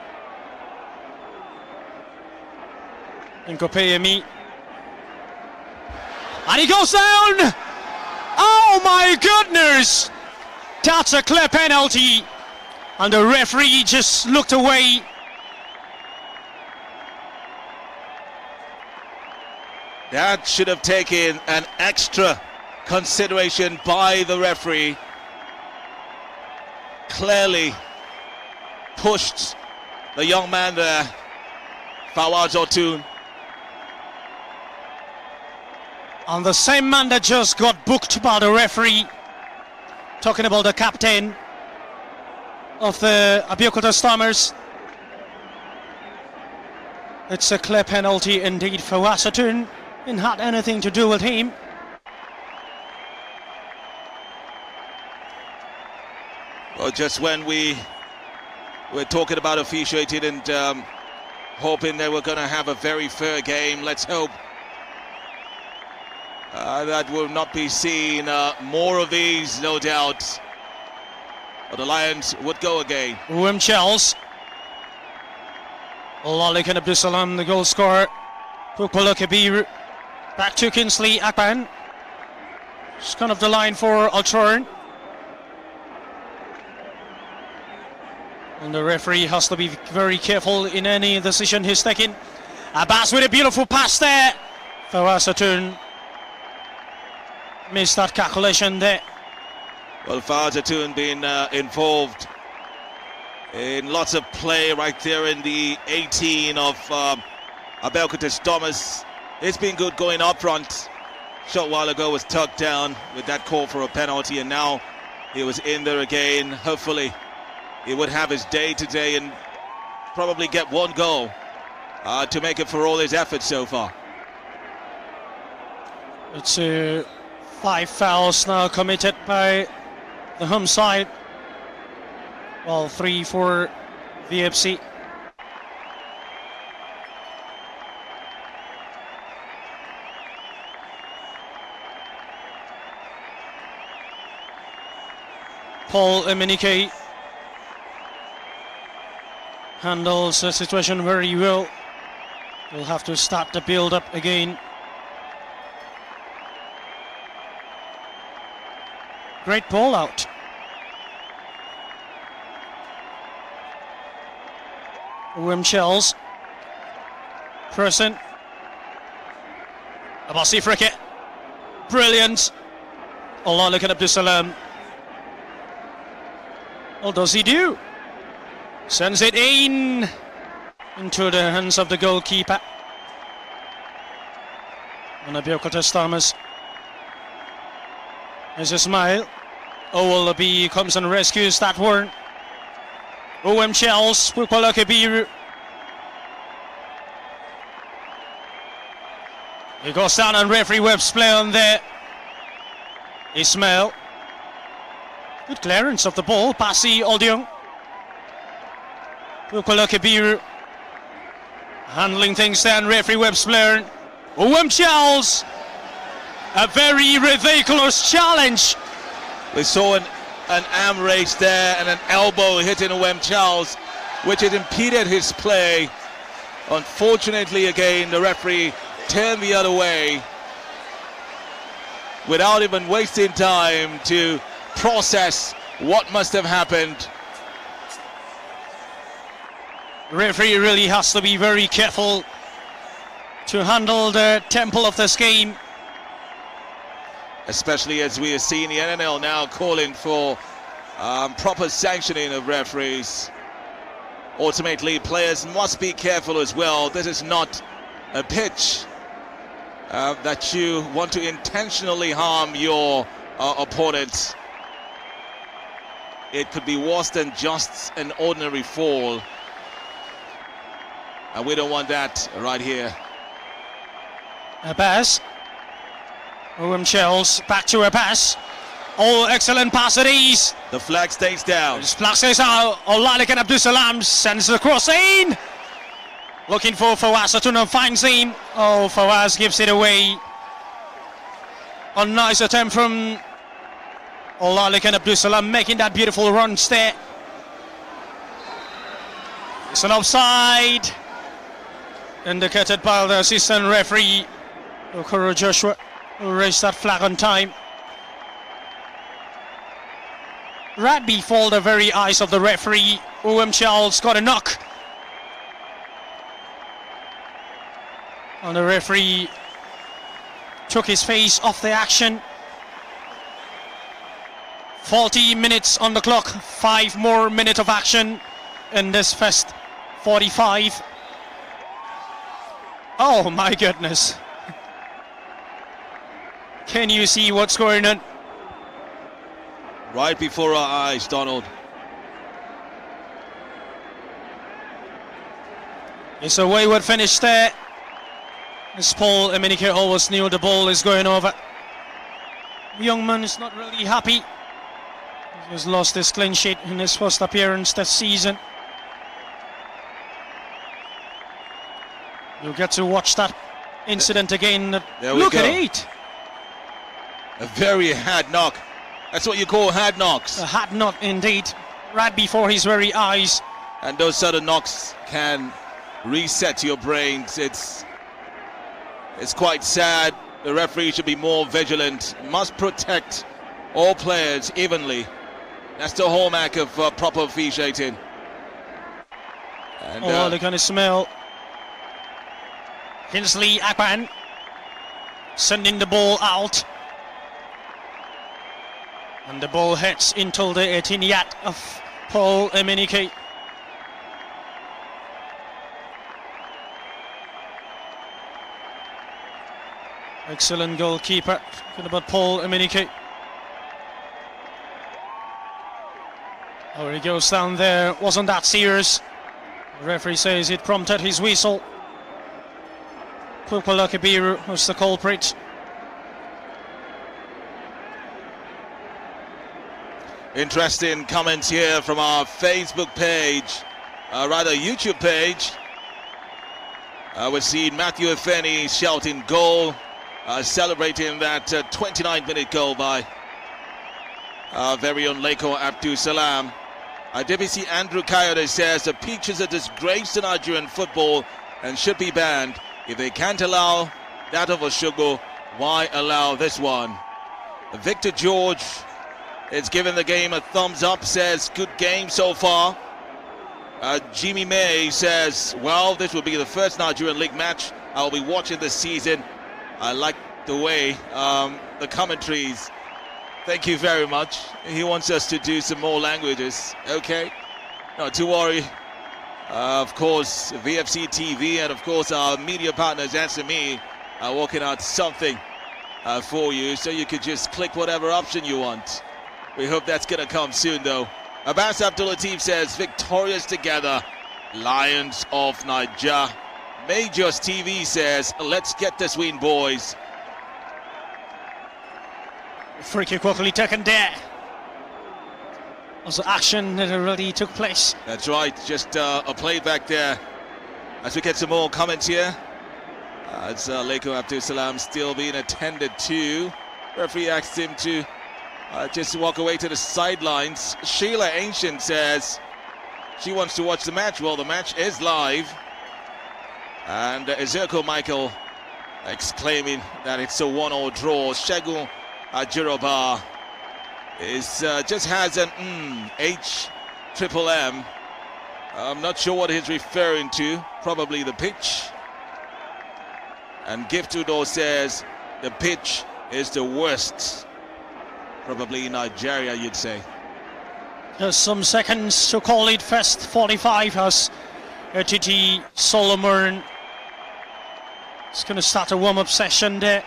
Nkopeyemi. And he goes down! Oh my goodness! That's a clear penalty. And the referee just looked away. That should have taken an extra consideration by the referee. Clearly pushed the young man there, Fawaz Otun. And the same man that just got booked by the referee, talking about the captain of the Abeokuta Stormers. It's a clear penalty indeed for Wasatun. didn't have anything to do with him. Well, just when we were talking about officiating and hoping they were going to have a very fair game, let's hope that will not be seen. More of these, no doubt. But the Lions would go again. Chels. Lalikan Abdusalam, the goal scorer. Pukpala Kabir. Back to Kinsley Akpan. It's kind of the line for Alturn. And the referee has to be very careful in any decision he's taking. Abbas with a beautiful pass there. Fawaz Atun missed that calculation there. Well, Fawaz Atun being involved in lots of play right there in the 18 of Abeokuta Thomas. It's been good going up front. Short while ago was tucked down with that call for a penalty, and now he was in there again. Hopefully he would have his day today and probably get one goal to make it for all his efforts so far. It's 5 fouls now committed by the home side. Well, 3 for VFC. Paul Emenike handles the situation very well. We'll have to start the build-up again. Great ball out. Chels. Person. Abasi Fricket. Brilliant. Allah looking Abdusalam. What does he do? Sends it into the hands of the goalkeeper. And Abeokuta Thomas. There's a smile. Owolabi comes and rescues that one. Chels, Pupala Kabiru. He goes down and referee Webb's play on there. Ismail. Good clearance of the ball. Pasi Oldiong. Pupala Kabiru. Handling things there, and referee Webb's player. Chels. A very ridiculous challenge. We saw an arm race there and an elbow hitting Chels, which had impeded his play. Unfortunately, again, the referee turned the other way without even wasting time to process what must have happened. The referee really has to be very careful to handle the tempo of this game. Especially as we are seeing the NNL now calling for proper sanctioning of referees. Ultimately, players must be careful as well. This is not a pitch that you want to intentionally harm your opponent. It could be worse than just an ordinary fall. And we don't want that right here. Abbas. Chels back to Abbas. Oh, excellent pass at ease. The flag stays down. Flag stays out. Olalikan Abdusalam sends the cross in. Looking for Fawaz Atun and finds him. Oh, Fawaz gives it away. A nice attempt from Olalikan Abdusalam making that beautiful run there. It's an offside. Indicated by the assistant referee, Okoro Joshua, who raised that flag on time. Right before the very eyes of the referee, Chels got a knock. And the referee took his face off the action. 40 minutes on the clock, 5 more minutes of action in this first 45. Oh my goodness. Can you see what's going on? Right before our eyes, Donald. It's a wayward finish there. As Paul Emenike always knew the ball is going over. The young man is not really happy. He has lost his clean sheet in his first appearance this season. You'll get to watch that incident again. Look at it! A very hard knock. That's what you call hard knocks. A hard knock indeed, right before his very eyes. And those sort of knocks can reset your brains. It's quite sad. The referee should be more vigilant. Must protect all players evenly. That's the hallmark of proper officiating. And, oh, look at the smell. Kingsley Akpan sending the ball out. And the ball heads into the 18-yard of Paul Emenike. Excellent goalkeeper. Talking about Paul Emenike. Oh, he goes down there. Wasn't that serious? The referee says it prompted his whistle. Pupala Kabiru was the culprit. Interesting comments here from our Facebook page, rather YouTube page. We've seen Matthew Efeni shouting goal, celebrating that 29-minute goal by our very own Leko Abdul Salam. DBC Andrew Coyote says the pitch is a disgrace to Nigerian football and should be banned. If they can't allow that of Oshogo, why allow this one? Victor George is giving the game a thumbs up, says good game so far. Jimmy May says, well, this will be the first Nigerian League match I'll be watching this season. I like the way the commentaries. Thank you very much. He wants us to do some more languages. Okay, not to worry. Of course, VFC TV and of course our media partners, SME, are working out something for you, so you could just click whatever option you want. We hope that's going to come soon, though. Abbas Abdul Latif says, victorious together, Lions of Niger. Majors TV says, let's get this win, boys. Free kick quickly taken there. Also action that already took place. That's right, just a playback there. As we get some more comments here. It's Leko Abdul Salam still being attended to. Referee asked him to just walk away to the sidelines. Sheila Ancient says she wants to watch the match. Well, the match is live. And Ezekiel Michael exclaiming that it's a 1-1 draw. Shegun Ajiroba is just has an H-triple-M. I'm not sure what he's referring to. Probably the pitch. And Giftudo says the pitch is the worst. Probably in Nigeria, you'd say. There's some seconds to call it. First 45 as Titi Solomon is going to start a warm-up session there.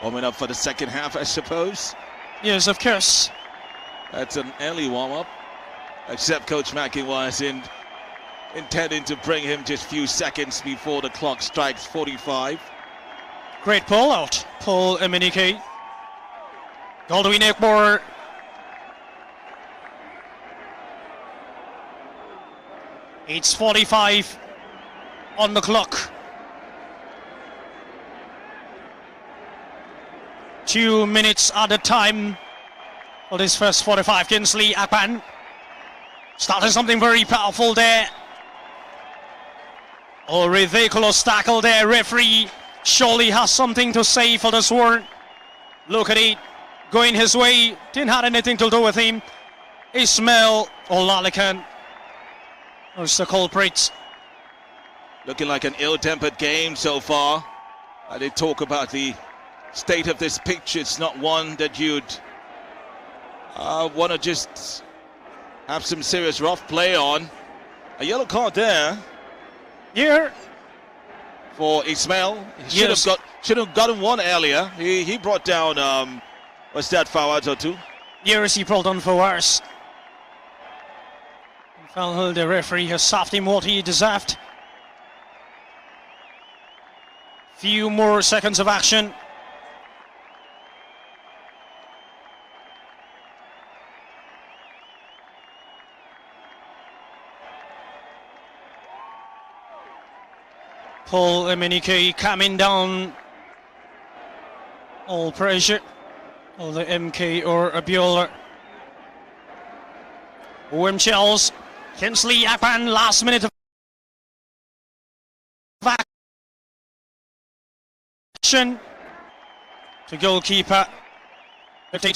Warming up for the second half, I suppose. Yes, of course. That's an early warm-up. Except Coach Mackin was intending to bring him just a few seconds before the clock strikes 45. Great pull out, Paul Emenike. Goldwyn Ekmore. It's 45 on the clock. 2 minutes at a time for this first 45. Kingsley Akpan started something very powerful there. Oh, ridiculous tackle there. Referee surely has something to say for this one. Look at it. Going his way. Didn't have anything to do with him. Ismail Olalekan was the culprit. Looking like an ill-tempered game so far. They talk about the state of this pitch. It's not one that you'd want to just have some serious rough play on. A yellow card there. Here for Ismail. He should have gotten one earlier. He brought down what's that, Fawaz or two? Yes, he brought on Fawaz. Felt the referee has served him what he deserved. Few more seconds of action. Paul Emenike coming down. All pressure. All the MK or Abiola. Wim Charles. Kinsley Akpan, last minute of action. To goalkeeper. 15.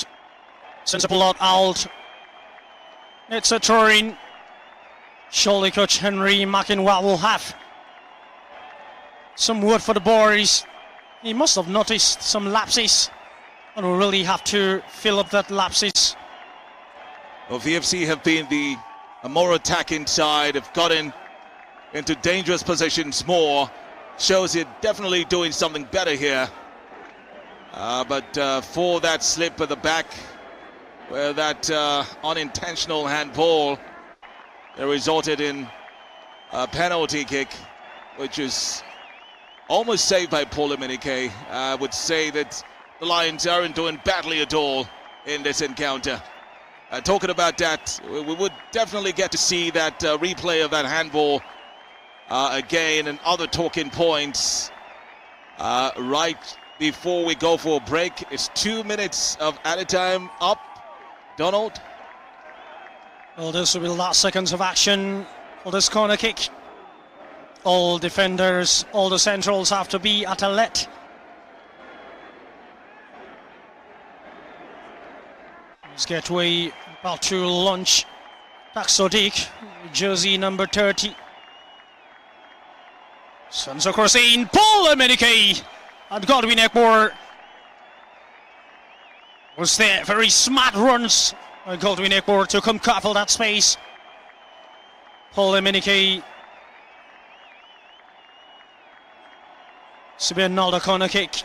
Sensible lot out. It's a Turin. Surely coach Henry McInwa will have some word for the boys. He must have noticed some lapses and will really have to fill up that lapses. Well, VFC have been a more attacking side, have gotten into dangerous positions more. Shows you're definitely doing something better here. But for that slip at the back, where that unintentional handball resulted in a penalty kick, which is almost saved by Paul Emenike. I would say that the Lions aren't doing badly at all in this encounter. Talking about that, we would definitely get to see that replay of that handball again, and other talking points right before we go for a break. It's 2 minutes of added time up. Donald? Well, this will be the last seconds of action for this corner kick. All defenders, all the centrals have to be at alert. His getaway about to launch. Sodiq, jersey number 30. Sends across in. Paul Emenike and Godwin Ekmore was there. Very smart runs by Godwin Ekmore to come couple that space. Paul Emenike. It's another corner kick.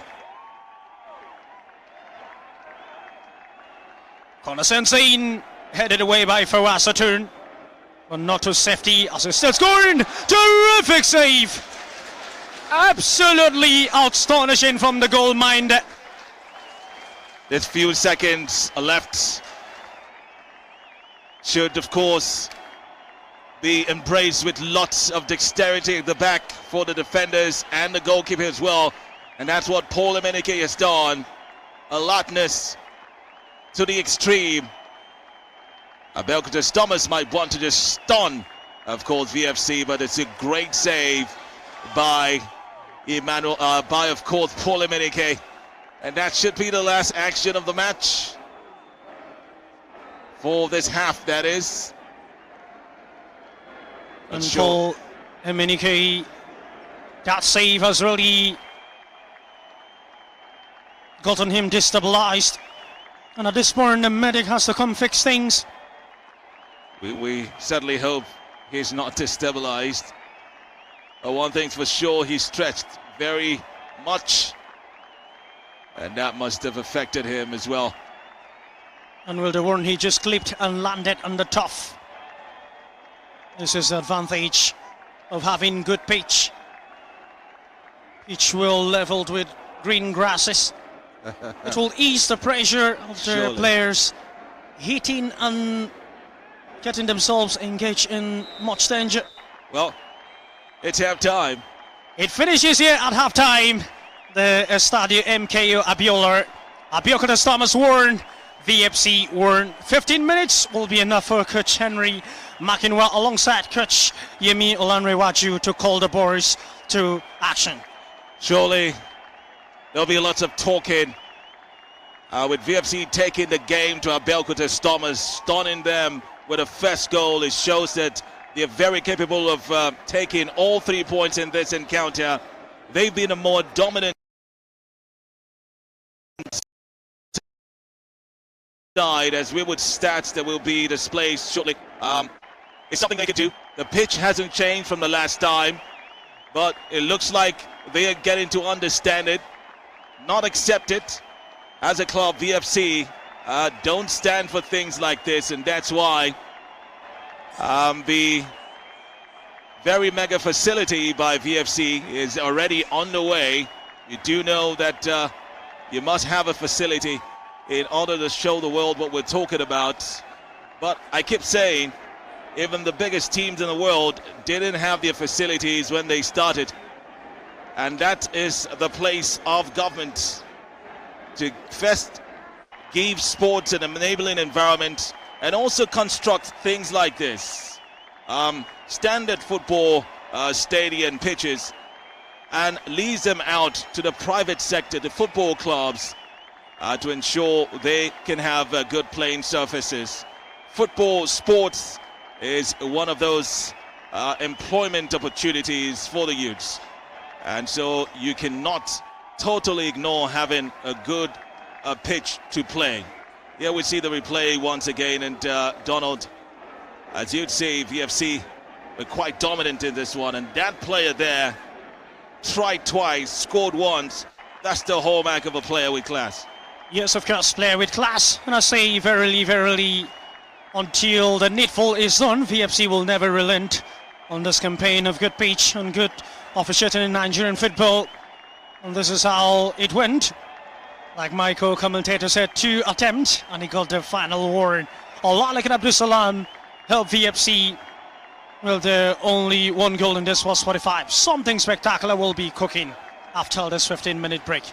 Corner sends in, headed away by Fawaz Saturn, but not to safety as it's still scoring. Terrific save! Absolutely astonishing from the goal minder. There's few seconds left. Should, of course, be embraced with lots of dexterity at the back for the defenders and the goalkeeper as well. And that's what Paul Emenike has done. Alertness to the extreme. Abeokuta Thomas might want to just stun, of course, VFC, but it's a great save by of course, Paul Emenike. And that should be the last action of the match. For this half, that is. And Paul Emenike, that save has really gotten him destabilized. And at this point, the medic has to come fix things. We certainly hope he's not destabilized. But one thing's for sure, he's stretched very much. And that must have affected him as well. And will the one he just clipped and landed on the top. This is the advantage of having good pitch. Pitch well leveled with green grasses. It will ease the pressure of the players hitting and getting themselves engaged in much danger. Well, it's half time. It finishes here at half time. The Estadio MKO Abiola. Abeokuta Thomas Warren, VFC Warren. 15 minutes will be enough for Coach Henry McInwa alongside Coach Yemi Olanrewaju to call the boys to action. Surely there'll be lots of talking with VFC taking the game to Abeokuta Thomas, stunning them with a first goal. It shows that they're very capable of taking all 3 points in this encounter. They've been a more dominant side, as we would stats that will be displayed shortly. It's something they can do. The pitch hasn't changed from the last time, but it looks like they are getting to understand it, not accept it. As a club, VFC don't stand for things like this, and that's why The very mega facility by VFC is already on the way. You do know that you must have a facility in order to show the world what we're talking about. But I keep saying, even the biggest teams in the world didn't have their facilities when they started. And that is the place of government to first give sports an enabling environment and also construct things like this. Standard football stadium pitches, and lease them out to the private sector, the football clubs, to ensure they can have good playing surfaces. Football sports is one of those employment opportunities for the youths. And so you cannot totally ignore having a good pitch to play. Here we see the replay once again, and Donald, as you'd say, VFC were quite dominant in this one, and that player there tried twice, scored once. That's the hallmark of a player with class. Yes, of course, player with class. And I say verily, verily, until the needful is done, VFC will never relent on this campaign of good pitch and good officiating in Nigerian football. And this is how it went. Like my co-commentator said, 2 attempts, and he got the final word. Allah like Abdul Salam helped VFC. Well, the only 1 goal in this was 45. Something spectacular will be cooking after this 15-minute break.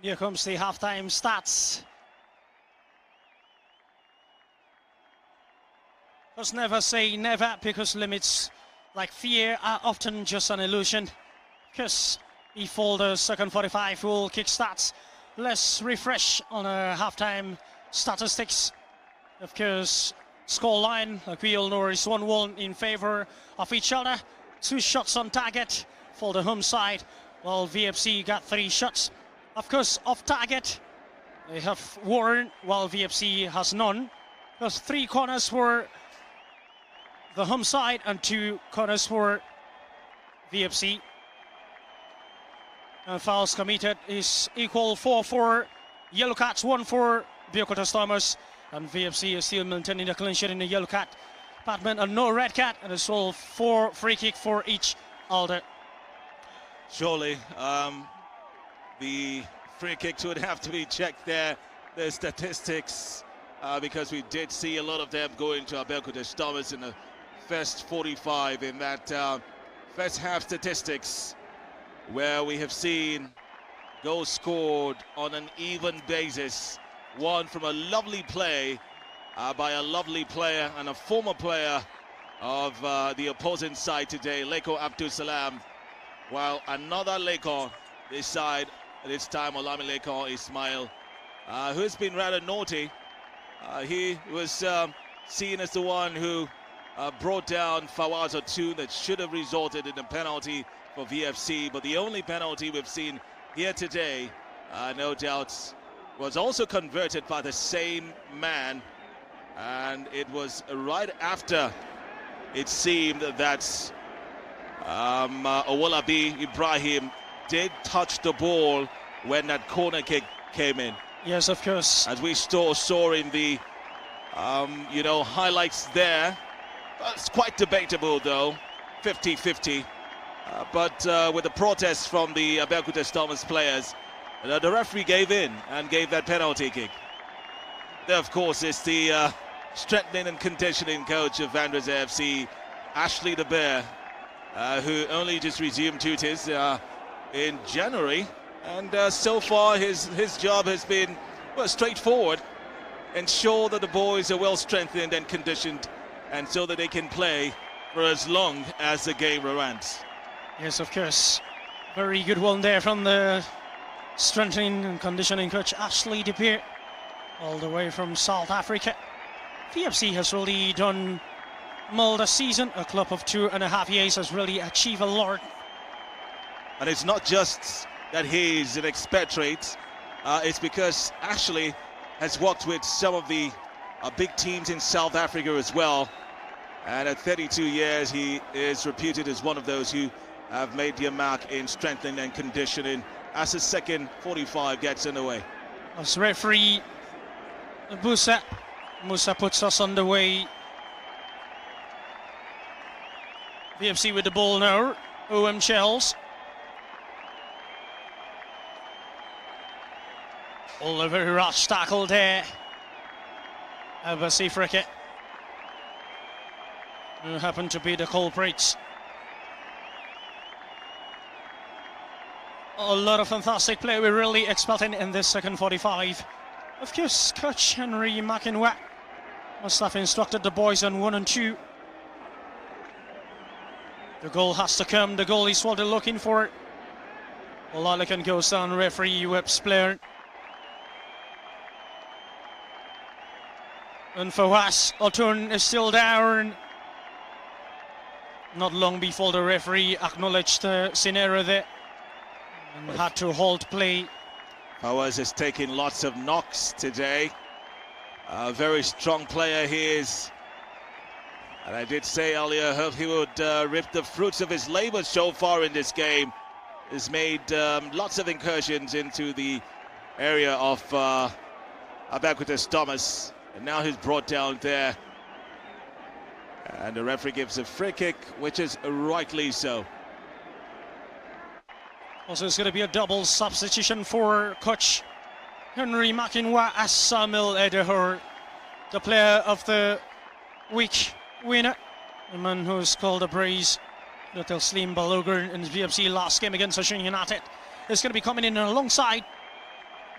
Here comes the halftime stats. Just never say never, because limits like fear are often just an illusion. Because before the second 45 will kick starts, let's refresh on our halftime statistics. Of course, scoreline, like we all know, is 1-1 in favor of each other. 2 shots on target for the home side, while VFC got 3 shots. Of course, off target, they have Warren, while VFC has none. Because 3 corners for the home side and 2 corners for VFC. And fouls committed is equal, 4 for yellow cards, 1 for Abeokuta Stormers. And VFC is still maintaining the clean sheet in the yellow card department and no red card, and as well 4 free kick for each Alder. Surely the free kicks would have to be checked there, the statistics, because we did see a lot of them going to Abeokuta Stormers in the first 45 in that first half statistics, where we have seen goals scored on an even basis. One from a lovely play by a lovely player and a former player of the opposing side today, Leko Abdul Salam, while another Leko, this side, this time Olami Leko Ismail, who's been rather naughty. He was seen as the one who brought down Fawaz Otun that should have resulted in a penalty for VFC, but the only penalty we've seen here today, no doubt, was also converted by the same man, and it was right after it seemed that Owolabi Ibrahim did touch the ball when that corner kick came in. Yes, of course. As we saw in the highlights there. It's quite debatable though, 50-50. But with the protests from the Abeokuta Stormers players, the referee gave in and gave that penalty kick. There, of course, is the strengthening and conditioning coach of Vandrezzer FC, Ashley the Bear, who only just resumed duties in January. And so far, his job has been, well, straightforward. Ensure that the boys are well strengthened and conditioned, and so that they can play for as long as the game runs. Yes, of course. Very good one there from the strengthening and conditioning coach Ashley De Beer, all the way from South Africa. VFC has really done well this season. A club of 2.5 years has really achieved a lot. And it's not just that he's an expatriate, it's because Ashley has worked with some of the big teams in South Africa as well. And at 32 years, he is reputed as one of those who have made their mark in strengthening and conditioning as the second 45 gets underway. As referee Musa puts us underway. VFC with the ball now. OM Shells. All a very rush tackle there. Abasi Fricke, who happened to be the culprits. A lot of fantastic play we're really expecting in this second 45. Of course, coach Henry McInwa must have instructed the boys on 1 and 2. The goal has to come. The goal is what they're looking for. Olalekan goes down, referee whips player. And Fawaz Otun is still down. Not long before the referee acknowledged the scenario there and had to halt play. Fawaz is taking lots of knocks today. A very strong player he is. And I did say earlier, I hope he would reap the fruits of his labor so far in this game. He's made lots of incursions into the area of Abeokuta Stormers. And now he's brought down there. And the referee gives a free kick, which is rightly so. Also, it's going to be a double substitution for coach Henry McInwa as Samuel Edehor, the player of the week winner, the man who's called a brace, Little Slim Balogun in his VFC last game against Ocean United, is going to be coming in alongside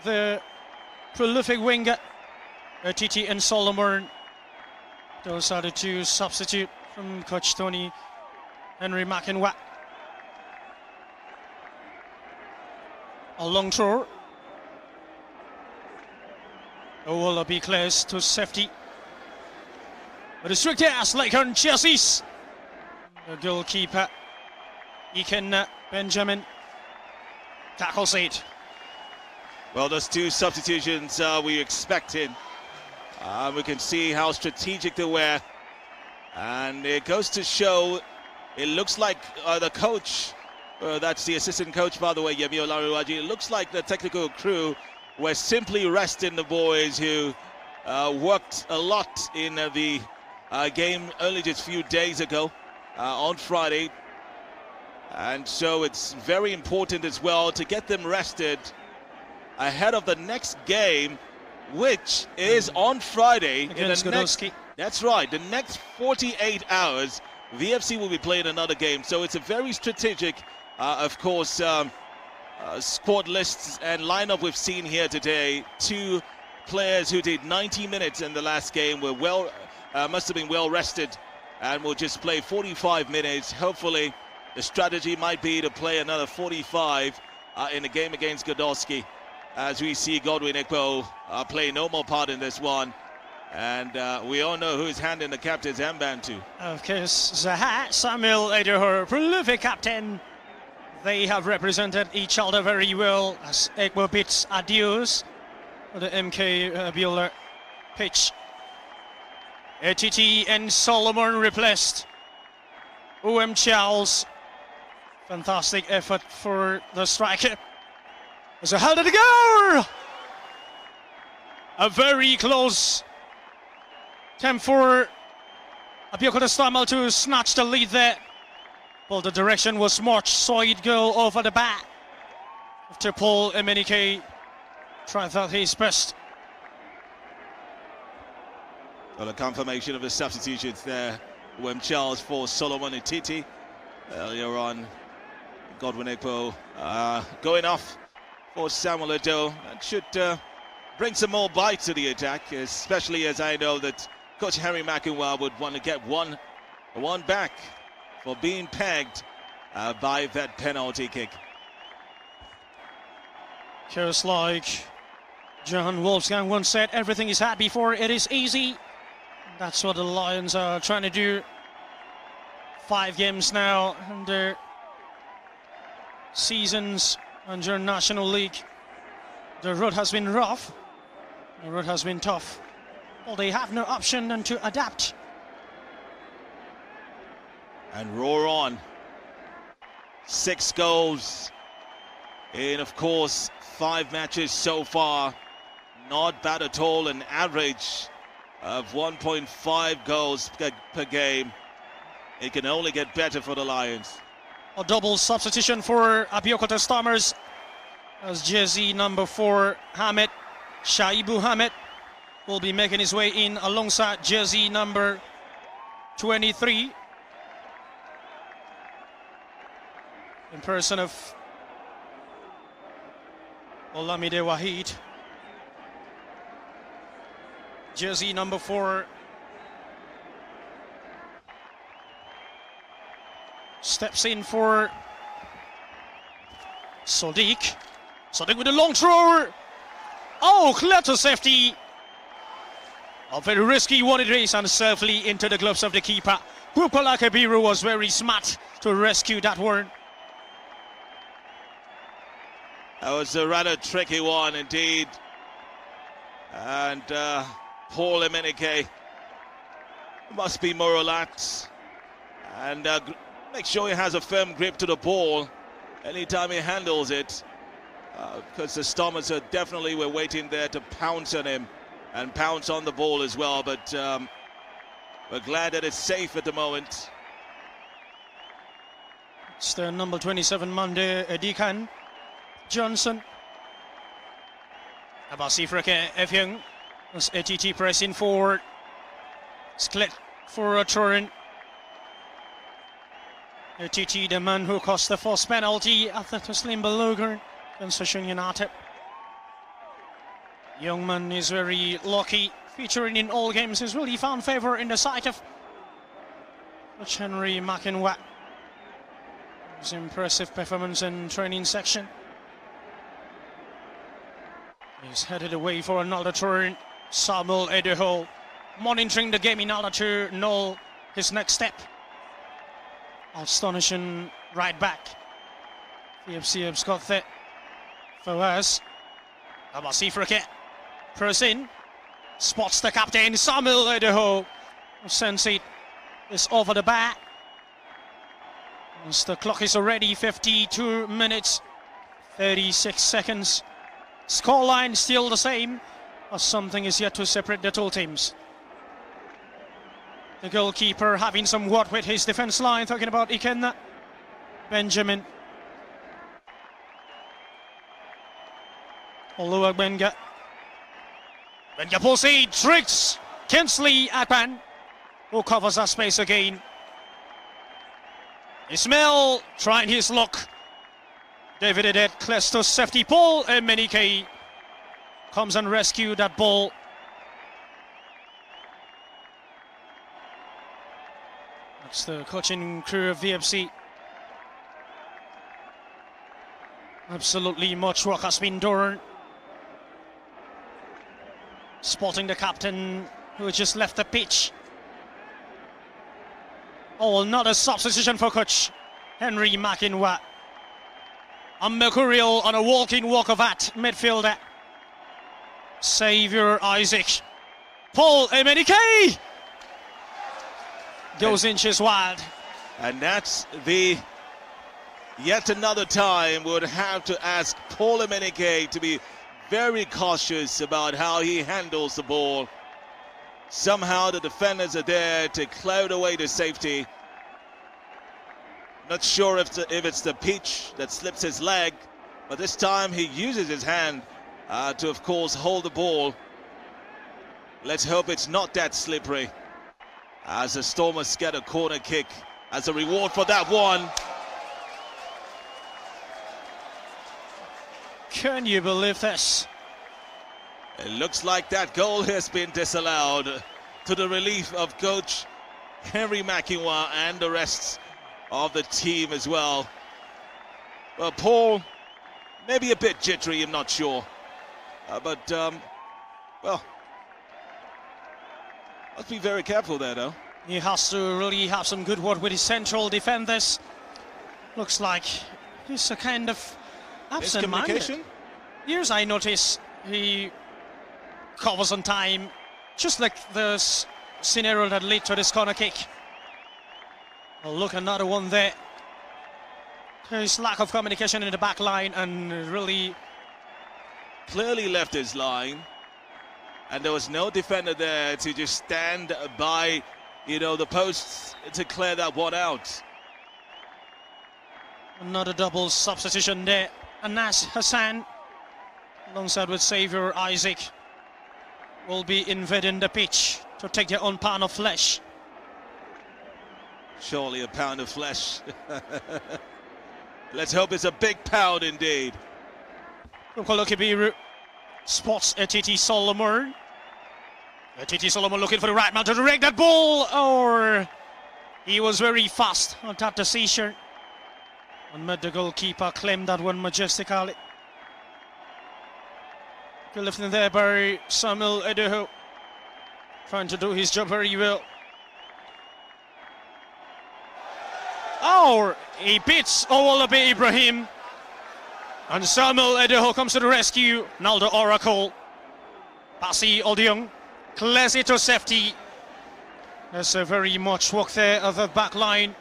the prolific winger, Titi and Solomon. Those are the two substitute from Coach Tony Henry McInwa. A long throw. Wallaby clears to safety. But it's strict as like on Chelsea's. The goalkeeper, Iken Benjamin, tackles it. Well, those two substitutions we expected. We can see how strategic they were. And it goes to show, it looks like the coach, that's the assistant coach, by the way, Yemi Olariwaji, it looks like the technical crew were simply resting the boys who worked a lot in the game only just a few days ago on Friday. And so it's very important as well to get them rested ahead of the next game, which is on Friday. Against Godowski. That's right, the next 48 hours, VFC will be playing another game. So it's a very strategic, of course, squad lists and lineup we've seen here today. Two players who did 90 minutes in the last game were must have been well rested and will just play 45 minutes. Hopefully, the strategy might be to play another 45 in the game against Godowski, as we see Godwin Ekpo play no more part in this one. And we all know who's handing the captain's armband to. Of course, Zaha, Samuel Ederhor, prolific captain. They have represented each other very well as Ekpo bids adios for the MK Bueller pitch. TT and Solomon replaced. Charles. Fantastic effort for the striker. There's a held at the goal! A very close attempt for Abeokuta Stamal to snatch the lead there. Well, the direction was much, saw it go over the back. After Paul Emenike tried out his best. Well, a confirmation of the substitutions there. Charles for Solomon and Titi. Earlier on, Godwin Ekpo going off for Samuel Eto'o. That should bring some more bite to the attack, especially as I know that Coach Harry McInwa would want to get one back for being pegged by that penalty kick. Just like John Wolfgang once said, everything is hard before it is easy. That's what the Lions are trying to do. 5 games now under seasons under National League. The road has been rough. The road has been tough. Well, they have no option than to adapt. And roar on. 6 goals in, of course, 5 matches so far. Not bad at all. An average of 1.5 goals per game. It can only get better for the Lions. A double substitution for Abeokuta Stormers as jersey number 4 Hamed Shaibu Hamed will be making his way in alongside jersey number 23 in person of Olamide Wahid. Jersey number 4 steps in for Sadiq. Sadiq with a long throw. Oh, clear to safety. A very risky one it is, and safely into the gloves of the keeper. Bupala Kabiru was very smart to rescue that one. That was a rather tricky one indeed. And Paul Emenike must be more relaxed and make sure he has a firm grip to the ball anytime he handles it, because the Stormers are definitely were waiting there to pounce on him and pounce on the ball as well, but we're glad that it's safe at the moment. It's the number 27 Mande Edikan Johnson. Abasifrake Efyung as ATT pressing forward. Split for a Turin. ATT, the man who cost the first penalty after Taslim Balogun against Sashin United. Young man is very lucky, featuring in all games. He's really found favour in the sight of Coach Henry McInwa. His impressive performance in training section. He's headed away for another turn. Samuel Edeho monitoring the game in order to know his next step. Astonishing right back. VFC have got that. Fawaz. Abasi Frike. Press in. Spots the captain, Samuel Edeho. Sends it. It's over the bar. As the clock is already 52 minutes, 36 seconds. Scoreline still the same, as something is yet to separate the two teams. The goalkeeper having some word with his defense line, talking about Ikenna Benjamin. Oluwabenga. Benga pulls it, tricks Kinsley Akpan, who covers that space again. Ismail trying his luck. David Edet clears to safety. Paul Emenike comes and rescue that ball. That's the coaching crew of VFC. Absolutely much work has been done. Spotting the captain who just left the pitch. Oh, not a substitution for Coach Henry McInwa. A mercurial on a walking walk of that midfielder. Xavier Isaac. Paul Emenike goes inches wide. And that's the yet another time would have to ask Paul Emenike to be very cautious about how he handles the ball. Somehow the defenders are there to cloud away the safety. Not sure if it's the pitch that slips his leg, but this time he uses his hand to, of course, hold the ball. Let's hope it's not that slippery, as the Stormers get a corner kick as a reward for that one. Can you believe this? It looks like that goal has been disallowed, to the relief of Coach Henry McInwa and the rest of the team as well. Well, Paul, maybe a bit jittery, I'm not sure. Well, must be very careful there, though. He has to really have some good work with his central defenders. Looks like he's a kind of absent-minded. Years I notice he covers on time, just like the scenario that led to this corner kick. Oh, look, another one there. There's lack of communication in the back line, and really clearly left his line, and there was no defender there to just stand by, the posts to clear that one out. Another double substitution there. Anas Hassan, alongside with Xavier Isaac, will be invading the pitch to take their own pound of flesh. Surely a pound of flesh. Let's hope it's a big pound indeed. Ukolokibiru spots Etiti Solomon. Etiti Solomon looking for the right man to direct that ball, or he was very fast on that decision and made the goalkeeper claim that one majestically. Good lifting there by Samuel Edeho, trying to do his job very well. Oh, he beats Owolabi Ibrahim. And Samuel Edeho comes to the rescue. Naldo Oracle. Pasi Odiong clears it to safety. There's a very much work there of the back line.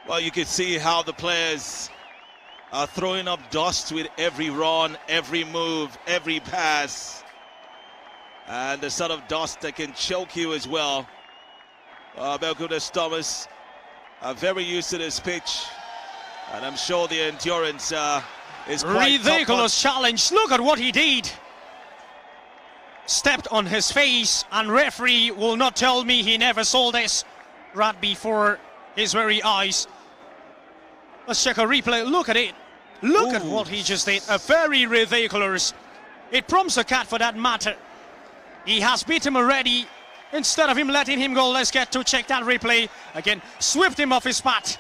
Well, you can see how the players are throwing up dust with every run, every move, every pass. And the sort of dust that can choke you as well. Abeokuta Stormers are very used to this pitch, and I'm sure the endurance is quite ridiculous challenge. Look at what he did. Stepped on his face, and referee will not tell me he never saw this right before his very eyes. Let's check a replay. Look at it. Look at what he just did. A very ridiculous. It prompts a cat for that matter. He has beat him already. Instead of him letting him go, let's get to check that replay. Again, swept him off his spot.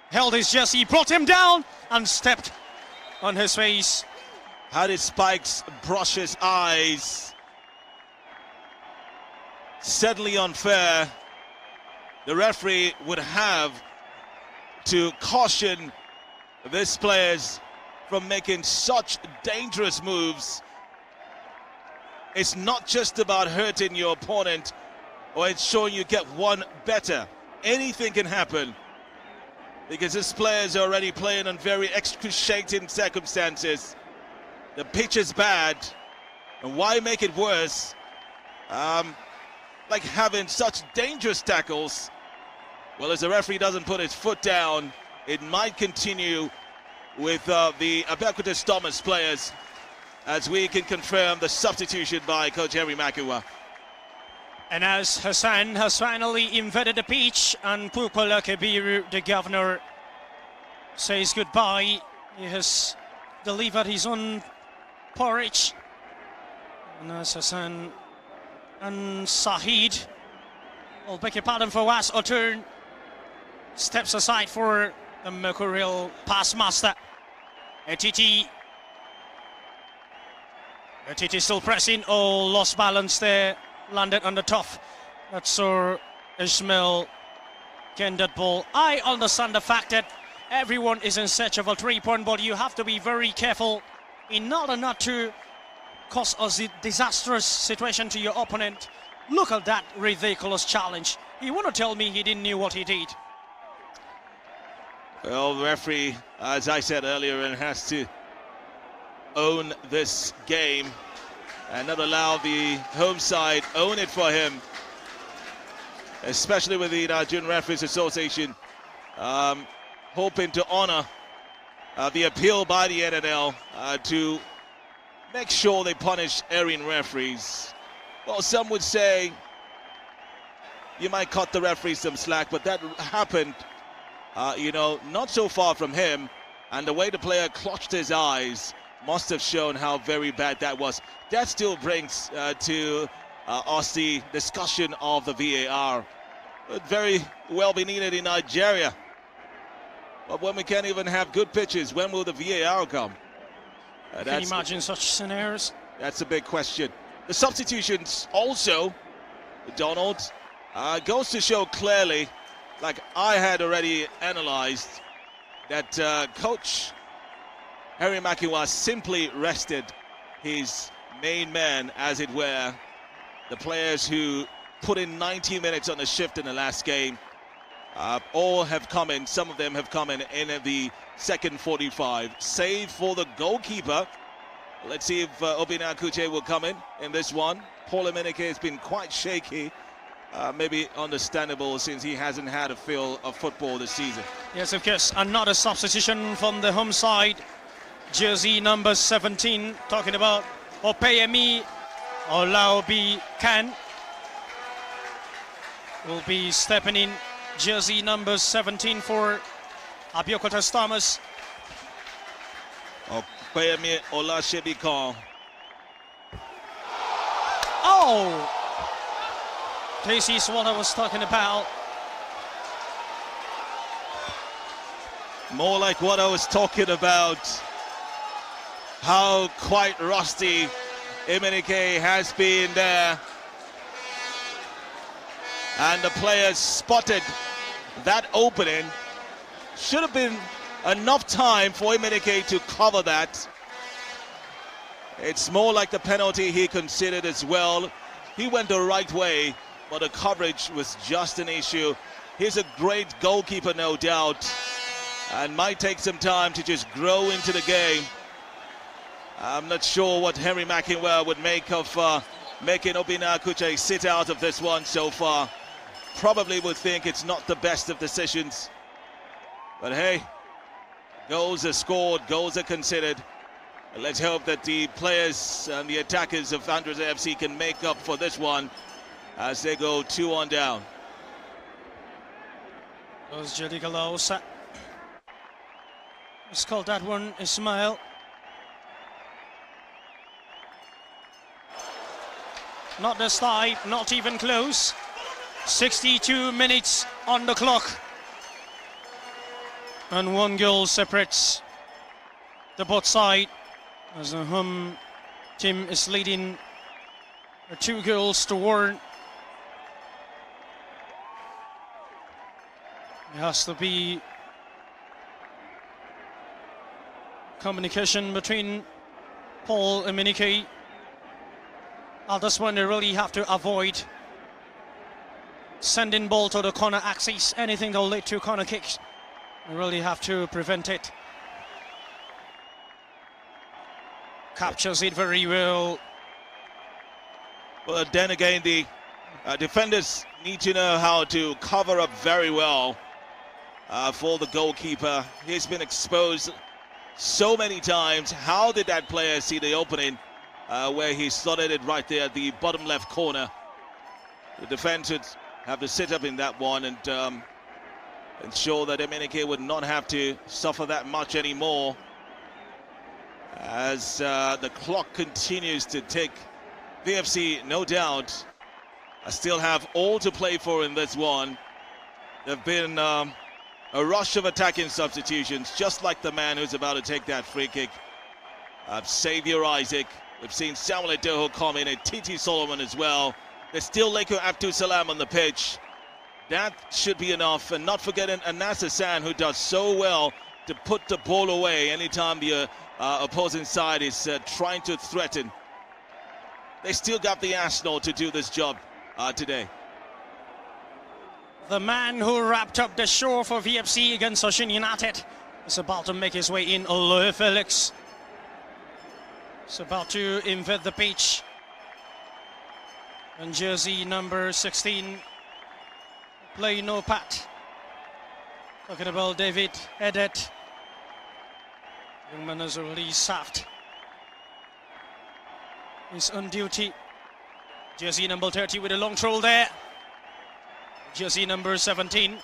Held his jersey, brought him down and stepped on his face. How did Spikes brush his eyes? Certainly unfair. The referee would have to caution these players from making such dangerous moves. It's not just about hurting your opponent or it's showing you get one better. Anything can happen because these players are already playing in very excruciating circumstances. The pitch is bad, and why make it worse? Like having such dangerous tackles. Well, as the referee doesn't put his foot down, it might continue with the Abeokuta Stormers players, as we can confirm the substitution by Coach Henry Makiwa. And as Hassan has finally invaded the pitch and Pukola Kebiru, the governor, says goodbye, he has delivered his own porridge. And as Hassan and Sahid, I'll beg your pardon for Was O'Turn, steps aside for the Mercurial pass master. Etiti still pressing. Oh, lost balance there. Landed on the top. That's Sir Ismail getting that ball. I understand the fact that everyone is in search of a 3-point, but you have to be very careful in order not to cause a disastrous situation to your opponent. Look at that ridiculous challenge. You want to tell me he didn't know what he did? Well, the referee, as I said earlier, has to own this game and not allow the home side own it for him, especially with the Nigerian Referees Association hoping to honor the appeal by the NNL to make sure they punish erring referees. Well, some would say you might cut the referee some slack, but that happened, not so far from him, and the way the player clutched his eyes must have shown how very bad that was. That still brings to us the discussion of the VAR. Would very well be needed in Nigeria. But when we can't even have good pitches, when will the VAR come? Can you imagine such scenarios? That's a big question. The substitutions also, Donald, goes to show clearly, like I had already analyzed, that Coach Harry Makiwa simply rested his main man, as it were. The players who put in 90 minutes on the shift in the last game all have come in. Some of them have come in the second 45, save for the goalkeeper. Let's see if Obina Akuche will come in this one. Paul Emenike has been quite shaky. Maybe understandable since he hasn't had a feel of football this season. Yes, of course. Another substitution from the home side. Jersey number 17, talking about Opeyemi Olaobi Khan, will be stepping in. Jersey number 17 for Abeokuta Stormers. Opeyemi Olasebi Khan. Oh! This is what I was talking about. More like what I was talking about. How quite rusty Emenike has been there. And the players spotted that opening. Should have been enough time for Emenike to cover that. It's more like the penalty he considered as well. He went the right way, but the coverage was just an issue. He's a great goalkeeper, no doubt, and might take some time to just grow into the game. I'm not sure what Henry Makiwa would make of making Obina Akuche sit out of this one so far. Probably would think it's not the best of decisions. But hey, goals are scored, goals are considered. And let's hope that the players and the attackers of Vandrezzer FC can make up for this one as they go 2-1 down. Goes Jedi Galosa. Let's call that one Ismail. Not this time, not even close. 62 minutes on the clock. And one goal separates the both side as the home team is leading 2 goals to 1. There has to be communication between Paul and Minike. At this one, they really have to avoid sending ball to the corner axis. Anything that will lead to corner kicks, they really have to prevent it. Captures it very well. Well, then again, the defenders need to know how to cover up very well for the goalkeeper. He's been exposed so many times. How did that player see the opening where he slotted it right there at the bottom left corner? The defense would have to sit up in that one and ensure that Emenike would not have to suffer that much anymore as the clock continues to tick. VFC, no doubt, still have all to play for in this one. There have been a rush of attacking substitutions, just like the man who's about to take that free kick, Xavier Isaac. We've seen Samuel Edoho come in, and Titi Solomon as well. There's still Leko Abdul-Salam on the pitch. That should be enough, and not forgetting Anas Hassan, who does so well to put the ball away anytime the opposing side is trying to threaten. They still got the arsenal to do this job today. The man who wrapped up the show for VFC against Oshin United is about to make his way in. Aloe Felix is about to invade the pitch. And jersey number 16, play no part. Talking about David Edet. Young man is already sacked. He's on duty. Jersey number 30 with a long throw there. Jersey number 17,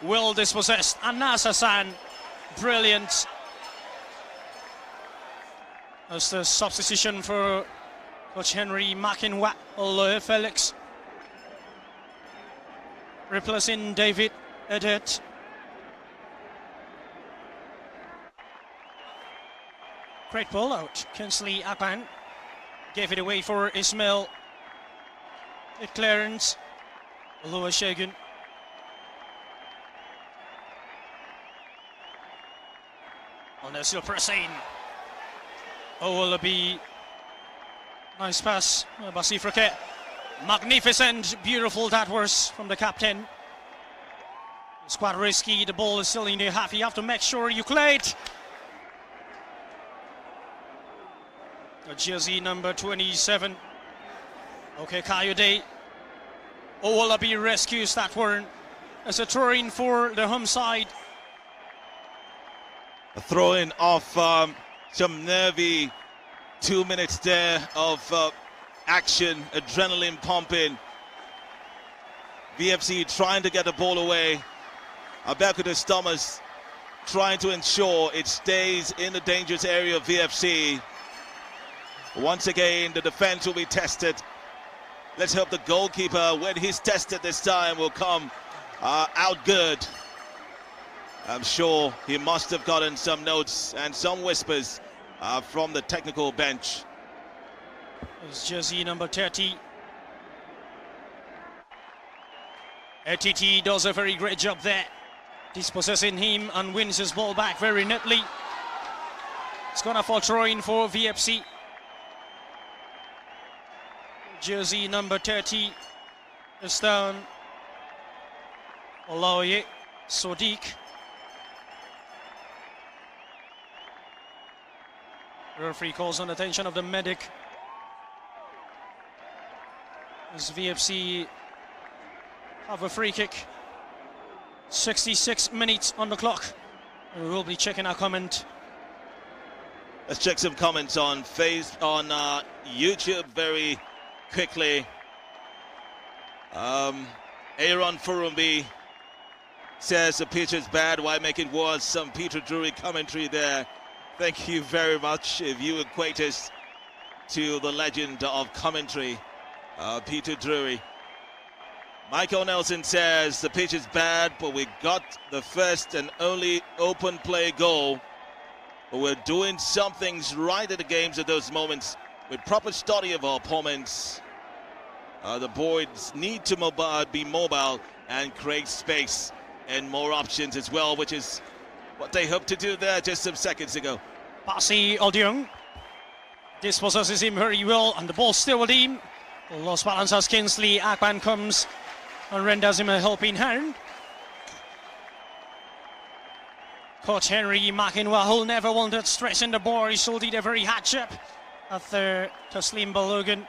well dispossessed. Anas Hassan, brilliant. As the substitution for Coach Henry Makinwa. Aloe Felix replacing David Edet. Great ball out. Kinsley Akpan gave it away for Ismail. The clearance. Aloha Shagun. And they're still pressing. Owolabi. Nice pass. Basi Frake. Magnificent, beautiful that was from the captain. It's quite risky. The ball is still in your half. You have to make sure you clear it. Jersey number 27. Okay, Kayode. Owolabi rescues that one as a throw-in for the home side. A throw-in off some nervy 2 minutes there of action, adrenaline pumping. VFC trying to get the ball away. Abeokuta Thomas trying to ensure it stays in the dangerous area of VFC. Once again, the defense will be tested. Let's hope the goalkeeper, when he's tested this time, will come out good. I'm sure he must have gotten some notes and some whispers from the technical bench. It's jersey number 30. ATT does a very great job there, dispossessing him and wins his ball back very neatly. It's gonna fall throw-in for VFC. Jersey number 30 is down. Olaoye Sodiq. Referee calls on attention of the medic as VFC have a free kick. 66 minutes on the clock. We will be checking our comment. Let's check some comments on YouTube very quickly. Aaron Furumbi says the pitch is bad. Why make it worse? Some Peter Drury commentary there. Thank you very much. If you equate us to the legend of commentary, Peter Drury. Michael Nelson says the pitch is bad, but we got the first and only open play goal. But we're doing some things right at the games at those moments with proper study of our opponents. The boys need to be mobile and create space and more options as well, which is what they hoped to do there just some seconds ago. Pasi Odiung dispossesses him very well, and the ball still with him. Lost balance as Kingsley Akpan comes and renders him a helping hand. Coach Henry Makinwa, who never wanted stress in the boys, who did a very hard job at the Taslim Balogun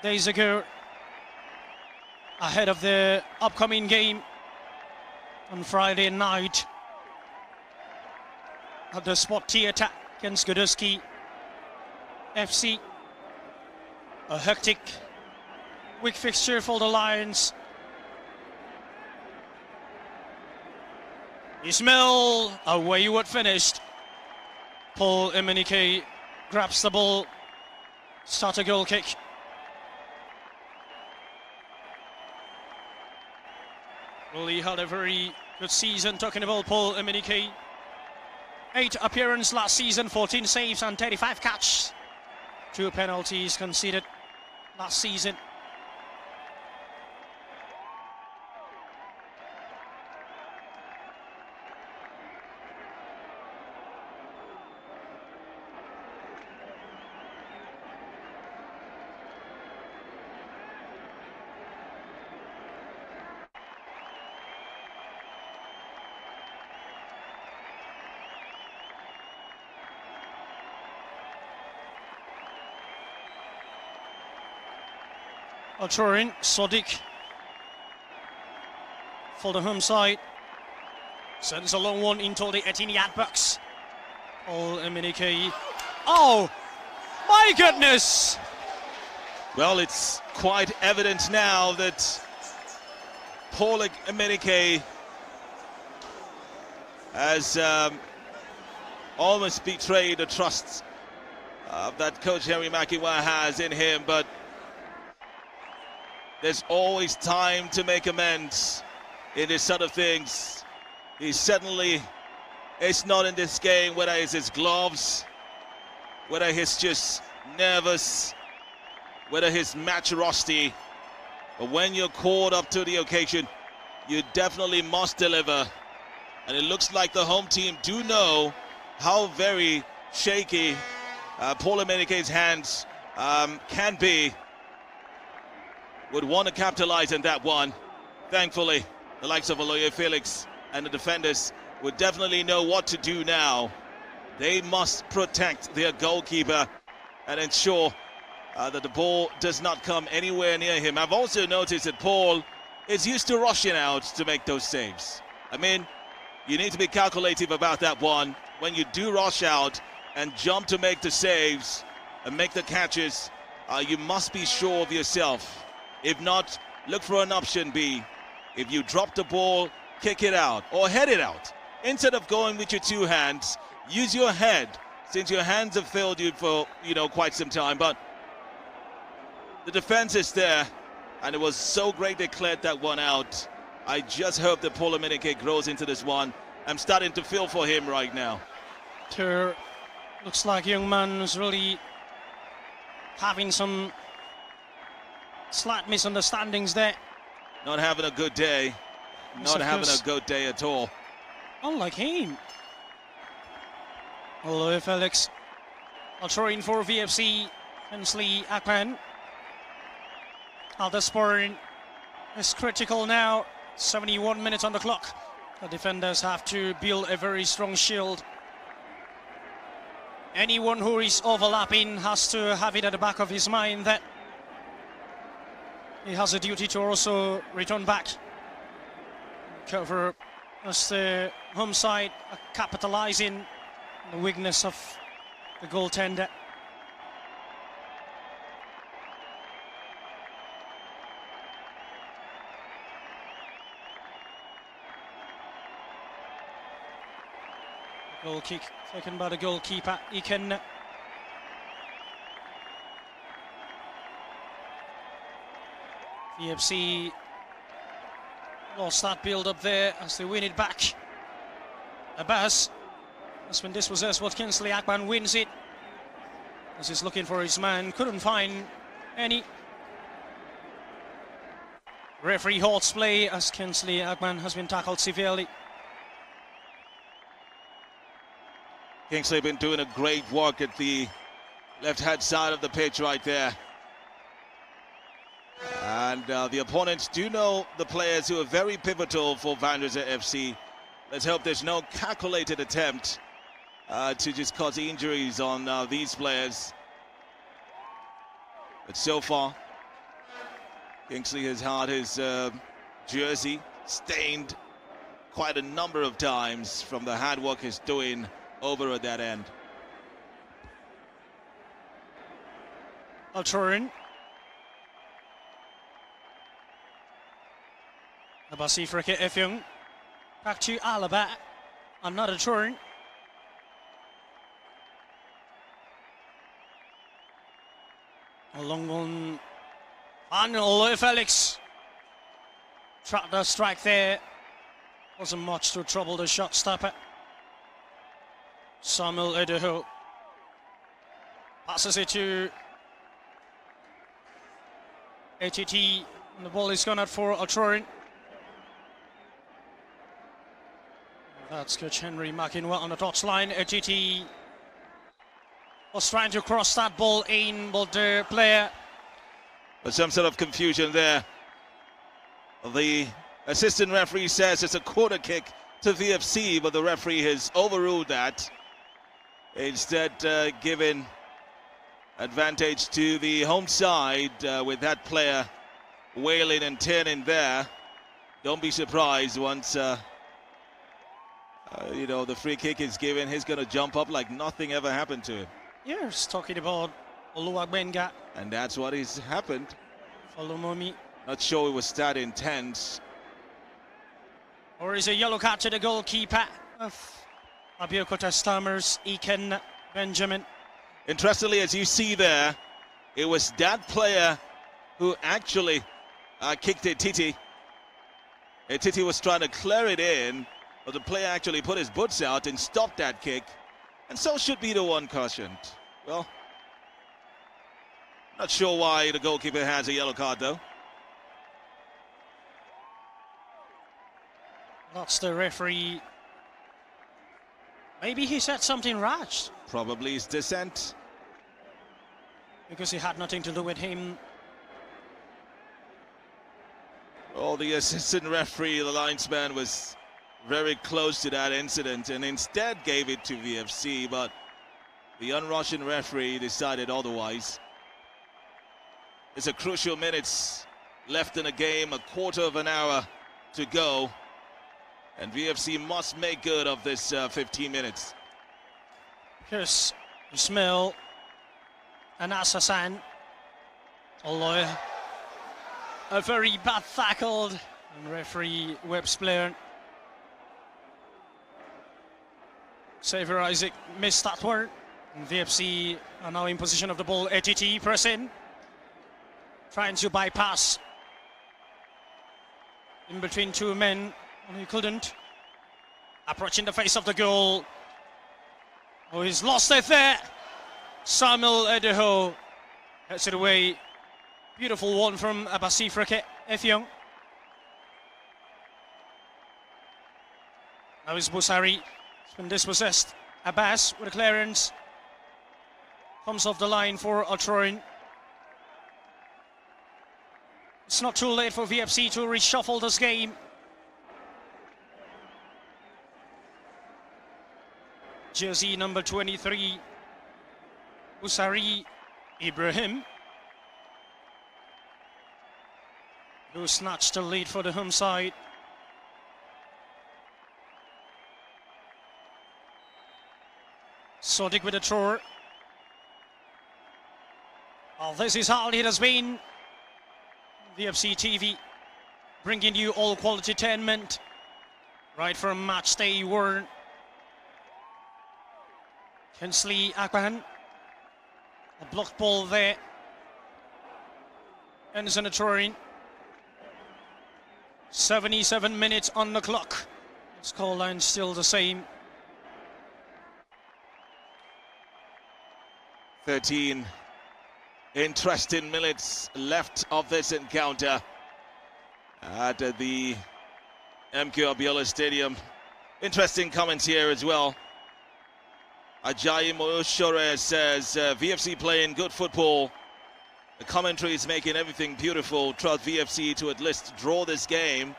days ago, ahead of the upcoming game on Friday night at the Sport Theatre against Godoski FC. A hectic week fixture for the Lions. Ismail, a wayward finished. Paul Emenike grabs the ball, start a goal kick. Well, he had a very good season. Talking about Paul Emenike, 8 appearances last season, 14 saves and 35 catches. 2 penalties conceded last season. Alturin, Sodiq for the home side. Sends a long one into the 18-yard box. Paul Emenike. Oh, my goodness! Well, it's quite evident now that Paul Emenike has almost betrayed the trust that Coach Henry Makiwa has in him, but there's always time to make amends in this sort of things. He certainly is not in this game, whether it's his gloves, whether he's just nervous, whether he's match rusty. But when you're called up to the occasion, you definitely must deliver. And it looks like the home team do know how very shaky Paul Emenike's hands can be. Would want to capitalize on that one. Thankfully, the likes of Aloye Felix and the defenders would definitely know what to do now. They must protect their goalkeeper and ensure that the ball does not come anywhere near him. I've also noticed that Paul is used to rushing out to make those saves. I mean, you need to be calculative about that one. When you do rush out and jump to make the saves and make the catches, you must be sure of yourself. If not, look for an option B. If you drop the ball, kick it out or head it out. Instead of going with your 2 hands, use your head, since your hands have failed you for, quite some time. But the defense is there, and it was so great they cleared that one out. I just hope that Paul Emenike grows into this one. I'm starting to feel for him right now. Looks like young man is really having some slight misunderstandings there. Not having a good day. Not having a good day at all. Unlike him. Hello, Felix. Alturin for VFC. Hensley Akpan. Aldersporin is critical now. 71 minutes on the clock. The defenders have to build a very strong shield. Anyone who is overlapping has to have it at the back of his mind that he has a duty to also return back. Cover as the home side are capitalizing on the weakness of the goaltender. Goal kick taken by the goalkeeper, Iken. VFC lost that build up there as they win it back. Abbas has been dispossessed, but Kingsley Akpan wins it as he's looking for his man, couldn't find any. Referee halts play as Kingsley Akpan has been tackled severely. Kingsley been doing a great work at the left-hand side of the pitch right there. And the opponents do know the players who are very pivotal for Vandrezzer FC. Let's hope there's no calculated attempt to just cause injuries on these players. But so far, Kingsley has had his jersey stained quite a number of times from the hard work he's doing over at that end. Alturin. Abasi Frike Efyung. Back to Alaba. Another turn. A long one. And Felix. Trapped the strike there. Wasn't much to trouble the shot stopper. Samuel Edeho passes it to ATT, and the ball is gone out for Alturin. That's Coach Henry Makinwa on the touchline. ATT was trying to cross that ball in, but the player... But some sort of confusion there. The assistant referee says it's a corner kick to VFC, but the referee has overruled that. Instead, giving advantage to the home side with that player wailing and turning there. Don't be surprised once you know, the free kick is given. He's going to jump up like nothing ever happened to him. Yes, talking about Oluwagbenga. And that's what has happened. Olumomi. Not sure it was that intense. Or is a yellow card to the goalkeeper of Abeokuta Stammers, Iken Benjamin. Interestingly, as you see there, it was that player who actually kicked Etiti. Etiti was trying to clear it in, but the player actually put his boots out and stopped that kick. And so should be the one cautioned. Well, not sure why the goalkeeper has a yellow card, though. That's the referee. Maybe he said something rash. Probably his dissent. Because he had nothing to do with him. Well, the assistant referee, the linesman, was very close to that incident and instead gave it to VFC, but the un-Russian referee decided otherwise. It's a crucial minutes left in the game, a quarter of an hour to go. And VFC must make good of this 15 minutes. Here's Ismail and Assassin. Although a very bad tackled, and referee Webb's player. Xavier Isaac missed that one. And VFC are now in position of the ball. ATT pressing. Trying to bypass in between two men. And he couldn't. Approaching the face of the goal. Oh, he's lost it there. Samuel Edeho heads it away. Beautiful one from Abasi Frike Efyong. Now is Busari. It's been dispossessed. Abbas with a clearance. Comes off the line for Alturin. It's not too late for VFC to reshuffle this game. Jersey number 23, Busari Ibrahim, who snatched the lead for the home side. Sodiq with a throw. Well, this is how it has been. VFC TV bringing you all quality entertainment right from match day 1. Kinsley Akban. A blocked ball there. Ends in a throw-in. 77 minutes on the clock. Scoreline still the same. 13 interesting minutes left of this encounter at the MQ Abiola Stadium. Interesting comments here as well. Ajayi Moshore says VFC playing good football. The commentary is making everything beautiful. Trust VFC to at least draw this game.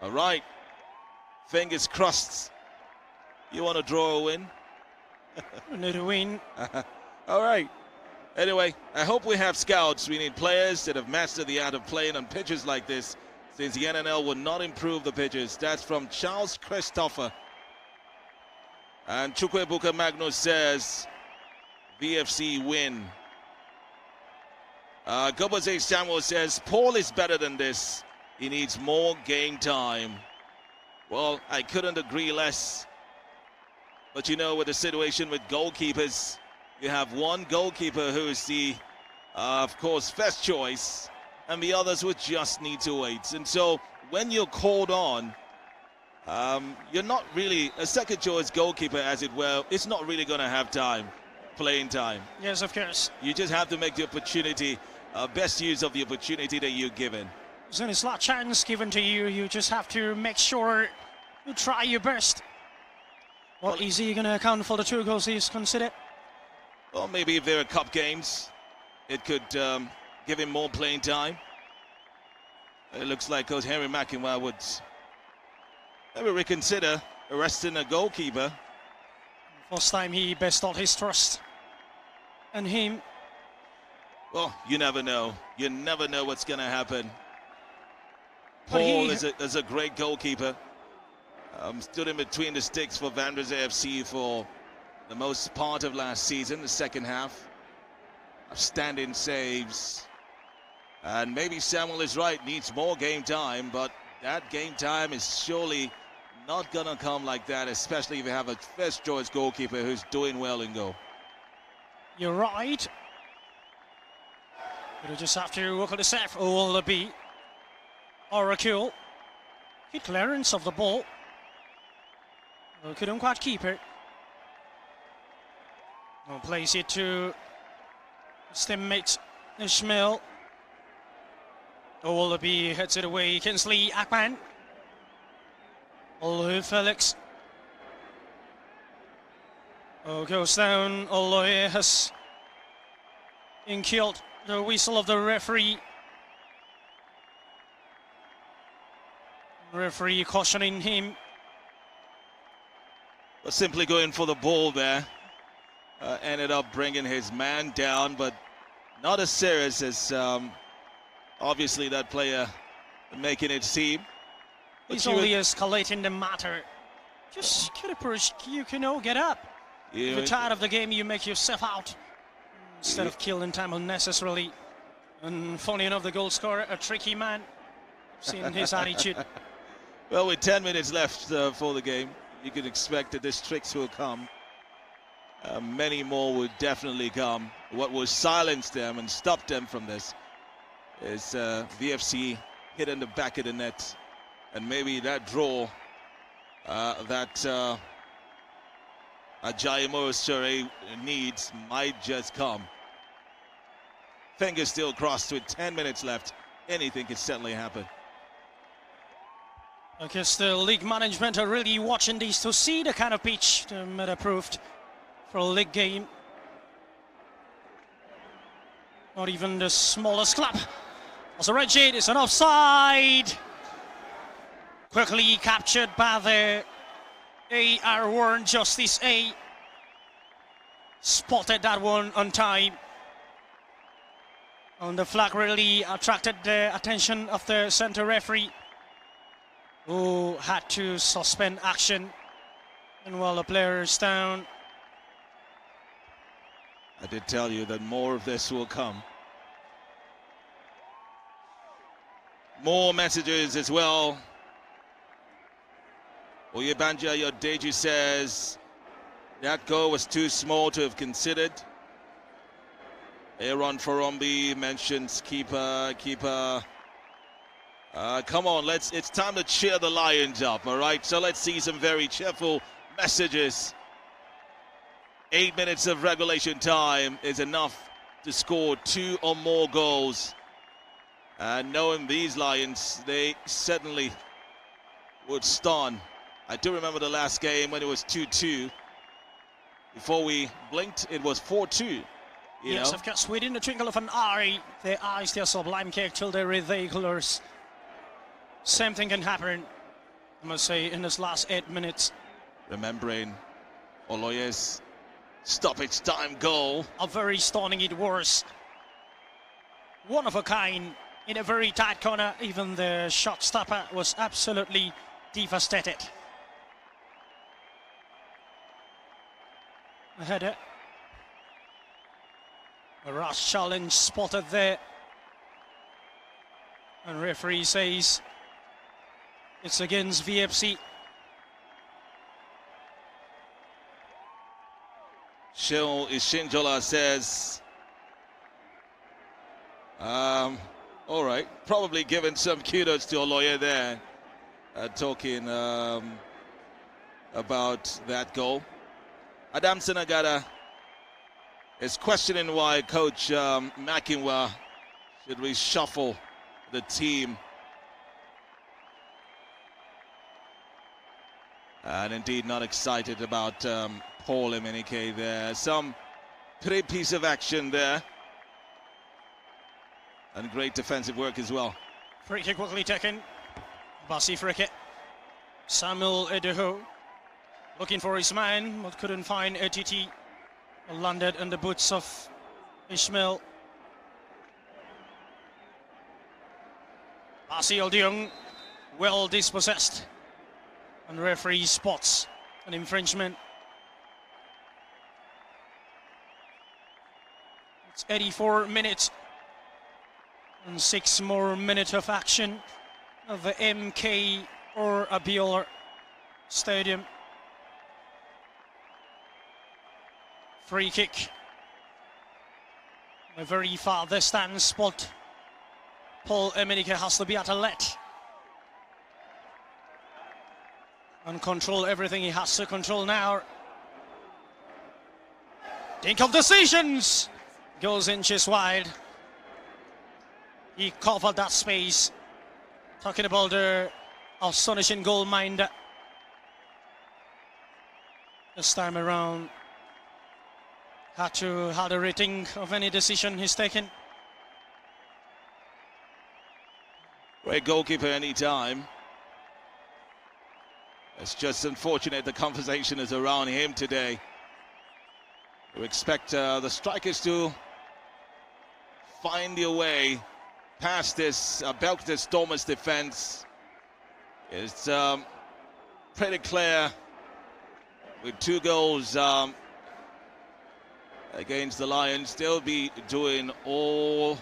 All right, fingers crossed. You want to draw a win? We need a win. All right. Anyway, I hope we have scouts. We need players that have mastered the art of playing on pitches like this, since the NNL will not improve the pitches. That's from Charles Christopher. And Chukwebuka Magnus says, VFC win. Goboze Samuel says, Paul is better than this. He needs more game time. Well, I couldn't agree less. But you know, with the situation with goalkeepers, you have one goalkeeper who is the, of course, first choice, and the others would just need to wait. And so when you're called on, you're not really a second choice goalkeeper, as it were. It's not really going to have time, playing time. Yes, of course. You just have to make the opportunity, best use of the opportunity that you're given. So it's not a chance given to you. You just have to make sure you try your best. What is he going to account for the 2 goals he's considered? Well, maybe if there are cup games, it could give him more playing time. It looks like Coach Henry McIntyre would maybe reconsider arresting a goalkeeper. First time he bestowed his trust on him. Well, you never know. You never know what's going to happen. But Paul is a great goalkeeper. Stood in between the sticks for Vandrezzer FC for the most part of last season, the second half. Outstanding saves. And maybe Samuel is right, needs more game time, but that game time is surely not going to come like that, especially if you have a first choice goalkeeper who's doing well in goal. You're right. You just have to work on the save. Oh, the beat. Oracle. Good clearance of the ball. Well, couldn't quite keep it. Well, plays it to his teammate Ishmael. Olabi heads it away. Kinsley Akman. Olu Felix. Oh, goes down. Olu has killed the whistle of the referee. Referee cautioning him. But simply going for the ball there. Ended up bringing his man down, but not as serious as obviously that player making it seem. But He's only escalating the matter. Just get a push, you can all get up. If you're tired of the game, you make yourself out instead of killing time unnecessarily. And funny enough, the goal scorer, a tricky man. Seeing his attitude. Well, with 10 minutes left for the game, you can expect that these tricks will come. Many more will definitely come. What will silence them and stop them from this is VFC hitting the back of the net, and maybe that draw that Ajayi Moshore needs might just come. Fingers still crossed with 10 minutes left. Anything can certainly happen. I guess the league management are really watching these to see the kind of pitch that approved for a league game. Not even the smallest club. As a red shade, it's an offside. Quickly captured by the AR Warren Justice A. Spotted that one on time. And the flag really attracted the attention of the center referee, who had to suspend action. And while the player is down. I did tell you that more of this will come. More messages as well. Oyebanja Yodeji says, That goal was too small to have considered. Aaron Farombi mentions keeper. Come on, it's time to cheer the Lions up, all right? So let's see some very cheerful messages. 8 minutes of regulation time is enough to score 2 or more goals. And knowing these Lions, they certainly would stun. I do remember the last game when it was 2-2. Before we blinked, it was 4-2. Yes, of course, within the twinkle of an eye, their eyes, their sublime cake till they're ridiculous. Same thing can happen, I must say, in this last 8 minutes. Remembering Oloye's stoppage time goal. How very stunning it was. One of a kind in a very tight corner. Even the shot stopper was absolutely devastated. A header. A rush challenge spotted there. And referee says it's against VFC. Shil Ishinjola says, all right, probably giving some kudos to Oloye there, talking about that goal. Adam Sinagada is questioning why Coach Makinwa should reshuffle the team. And indeed not excited about Paul Emenike there. Some pretty piece of action there. And great defensive work as well. Free kick quickly taken. Basi free kick. Samuel Edeho looking for his man, but couldn't find ATT. Landed in the boots of Ishmael. Basi Aldiung, well dispossessed. And referee spots an infringement. It's 84 minutes. And 6 more minutes of action of the MK or Abeokuta Stadium. Free kick. A very far distance spot. Paul Emenike has to be at alert and control everything he has to control now. Think of decisions. Goes inches wide. He covered that space. Talking about the astonishing goal minder. This time around, had to have a rating of any decision he's taken. Great goalkeeper anytime. It's just unfortunate the conversation is around him today. We expect the strikers to find their way past this Abeokuta Stormers defense. It's pretty clear with 2 goals against the Lions. They'll be doing all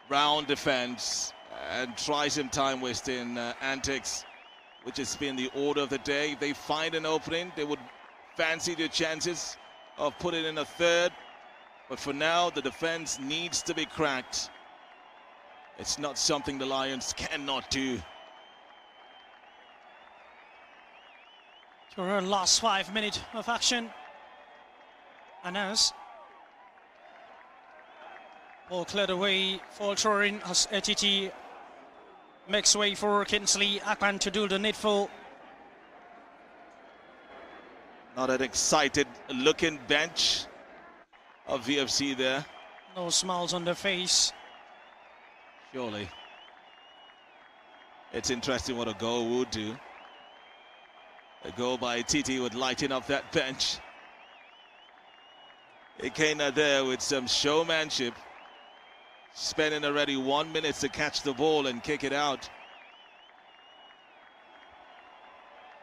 round defense and try some time wasting antics, which has been the order of the day. If they find an opening, they would fancy their chances of putting in a third. But for now, the defense needs to be cracked. It's not something the Lions cannot do. Our last 5 minutes of action. And as ball cleared away for Turin as ATT makes way for Kinsley Akpan to do the needful. Not an excited looking bench of VFC there. No smiles on their face. Surely. It's interesting what a goal would do. A goal by Titi would lighten up that bench. Ikena there with some showmanship. Spending already 1 minute to catch the ball and kick it out.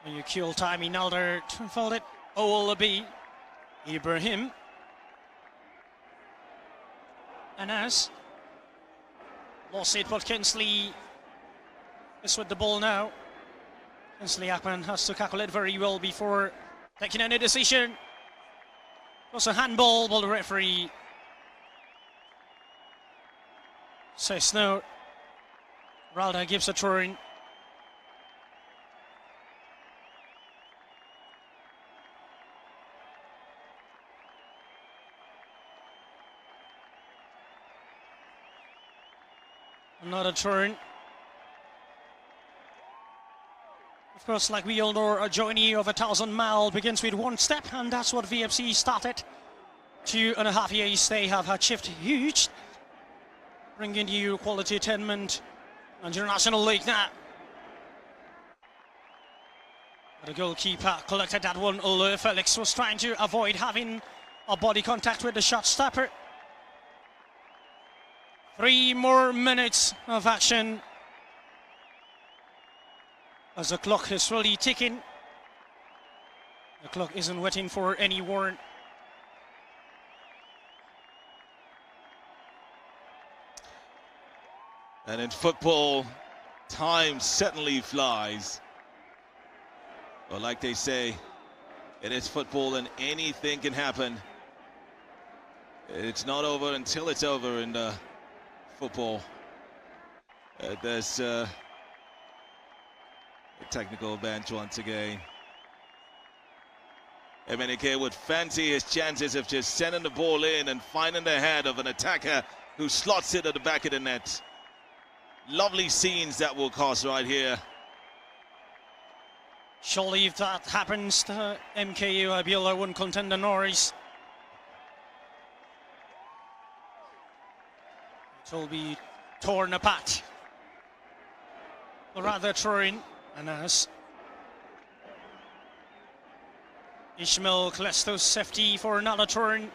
And you kill time in order to fold it. Owolabi, Ibrahim. And as lost it, but Kinsley is with the ball now. Kinsley Akpan has to calculate very well before taking any decision. It was a handball, but the referee says no. Ralda gives a throw-in. Another turn. Of course, like we all know, a journey of 1,000 miles begins with one step, and that's what VFC started. 2.5 years they have achieved huge, bringing you quality attainment and international league now. The goalkeeper collected that one. Although Felix was trying to avoid having a body contact with the shot stopper. 3 more minutes of action as the clock is really ticking. The clock isn't waiting for any warrant. And in football, time certainly flies. But like they say, it is football and anything can happen. It's not over until it's over in football. There's a technical bench once again. MNK would fancy his chances of just sending the ball in and finding the head of an attacker who slots it at the back of the net. Lovely scenes that will cause right here. Surely if that happens, the MKU Abiola won't contend the Norris. It will be torn apart. Or rather throw-in, and as Ishmael Klesto's safety for another throw-in.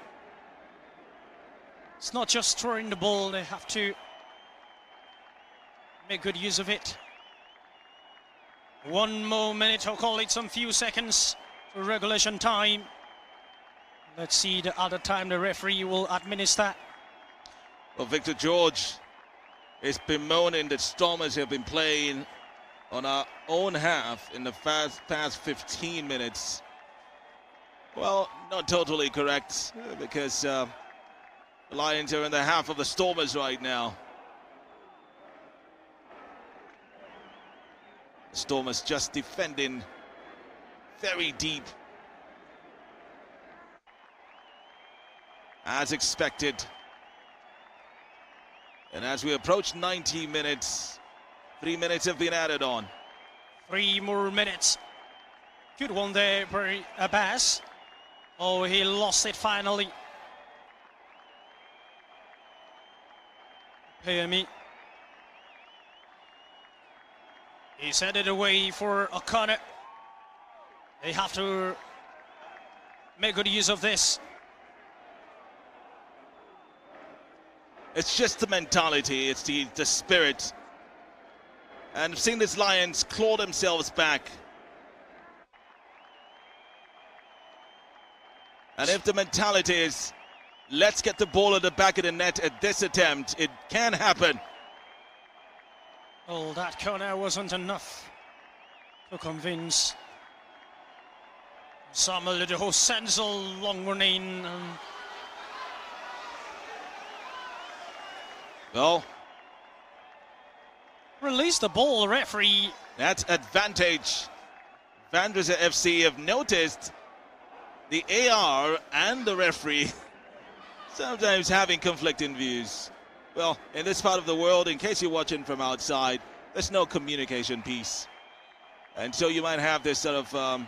It's not just throwing the ball, they have to make good use of it. 1 more minute, I'll call it some few seconds for regulation time. Let's see the other time the referee will administer. Well, Victor George is bemoaning that Stormers have been playing on our own half in the past 15 minutes. Well, not totally correct, because the Lions are in the half of the Stormers right now. The Stormers just defending very deep, as expected. And as we approach 90 minutes, 3 minutes have been added on. 3 more minutes. Good one there for Abbas. Oh, he lost it finally. Payami. He's headed away for a corner. They have to make good use of this. It's just the mentality, it's the spirit. And I've seen these Lions claw themselves back. And if the mentality is, let's get the ball at the back of the net at this attempt, it can happen. Oh, that corner wasn't enough to convince Samuel Lideho sends a long warning. Well, release the ball, referee. That's advantage. Vandrezzer FC have noticed the AR and the referee sometimes having conflicting views. Well, in this part of the world, in case you're watching from outside, there's no communication piece. And so you might have this sort of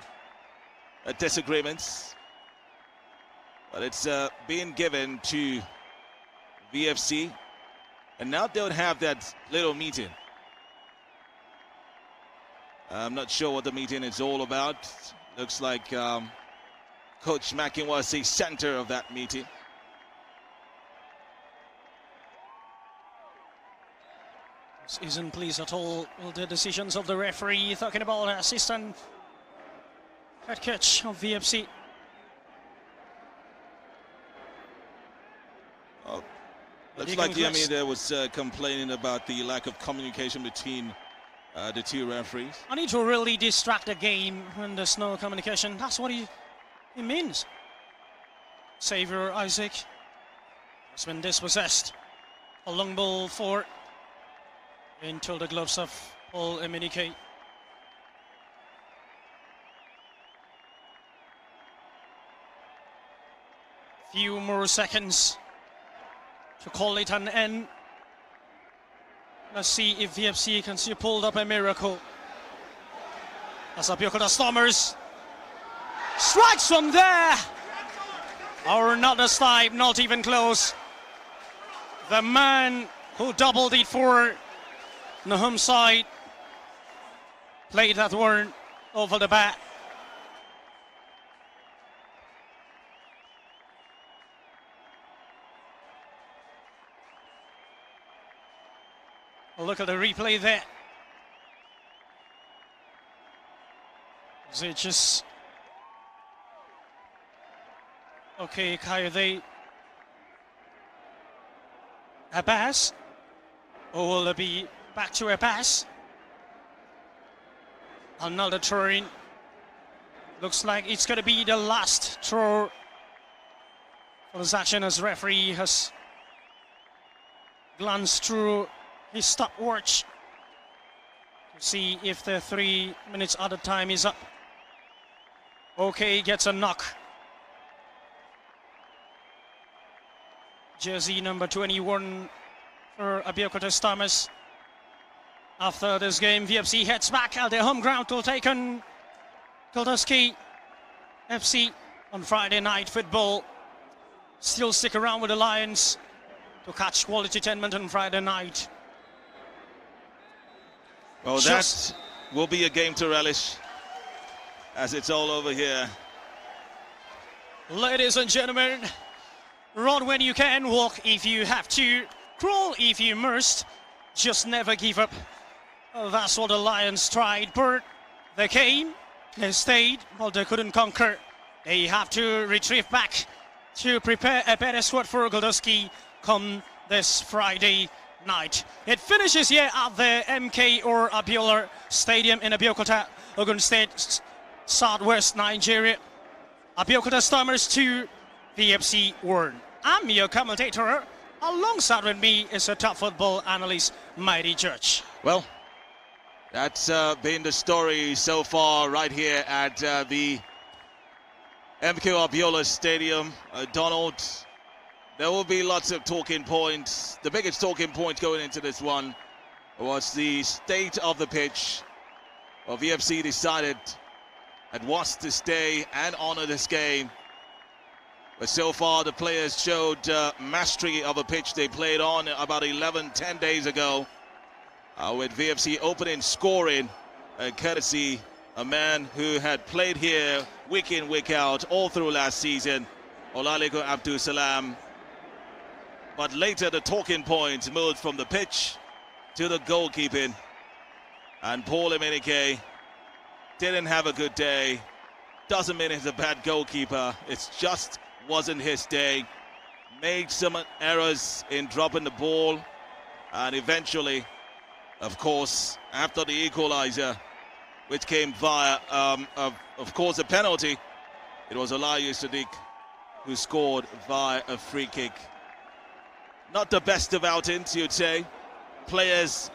disagreements. But it's being given to VFC. And now they'll have that little meeting. I'm not sure what the meeting is all about. Looks like Coach Mackin was the center of that meeting. This isn't pleased at all with the decisions of the referee. Talking about assistant head coach of VFC. Oh, looks like Yemi there was complaining about the lack of communication between the two referees. I need to really distract the game when there's no communication. That's what he he means. Xavier Isaac has been dispossessed. A long ball for into the gloves of Paul Emenike. Few more seconds to call it an end. Let's see if VFC can see pulled up a miracle. As Abeokuta Stormers strikes from there. Or not a snipe, not even close. The man who doubled it for the home side played that one over the bat. Look at the replay there. They just... Okay, Kayode. Abbas. Or will it be back to Abbas? Another throw in. Looks like it's going to be the last throw for this action, as referee has glanced through his stopwatch to see if the 3 minutes added time is up. Okay, gets a knock. Jersey number 21 for Abeokuta Stormers. After this game, VFC heads back at their home ground to take on Kiltuski FC on Friday Night Football. Still stick around with the Lions to catch quality entertainment on Friday night. Well, that will be a game to relish, as it's all over here. Ladies and gentlemen, run when you can, walk if you have to, crawl if you must, just never give up. That's what the Lions tried, but they came, they stayed, but they couldn't conquer. They have to retrieve back to prepare a better squad for Kiltuski come this Friday night. It finishes here at the MK or Abiola Stadium in Abeokuta, Ogun State, Southwest Nigeria. Abeokuta Stormers 2, VFC 1. I'm your commentator. Alongside with me is a top football analyst, Mighty Church. Well, that's been the story so far right here at the MK Abiola Stadium. Donald, there will be lots of talking points. The biggest talking point going into this one was the state of the pitch. Well, VFC decided it was to stay and honor this game. But so far, the players showed mastery of a pitch they played on about 10 days ago. With VFC opening scoring, courtesy a man who had played here week in, week out, all through last season, Olaleko Abdul Salam. But later, the talking points moved from the pitch to the goalkeeping. And Paul Emenike didn't have a good day. Doesn't mean he's a bad goalkeeper. It's just wasn't his day. Made some errors in dropping the ball. And eventually, of course, after the equalizer, which came via, of course, a penalty, it was Olayi Sadiq who scored via a free kick. Not the best of outings, you'd say. Players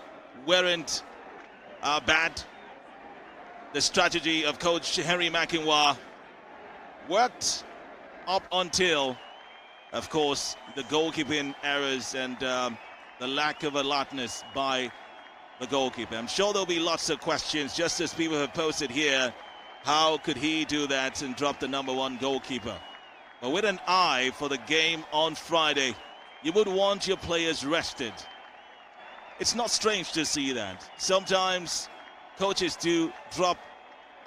weren't bad. The strategy of coach Henry Makinwa worked up until, of course, the goalkeeping errors and the lack of alertness by the goalkeeper. I'm sure there'll be lots of questions, just as people have posted here. How could he do that and drop the #1 goalkeeper? But with an eye for the game on Friday, you would want your players rested. It's not strange to see that. Sometimes coaches do drop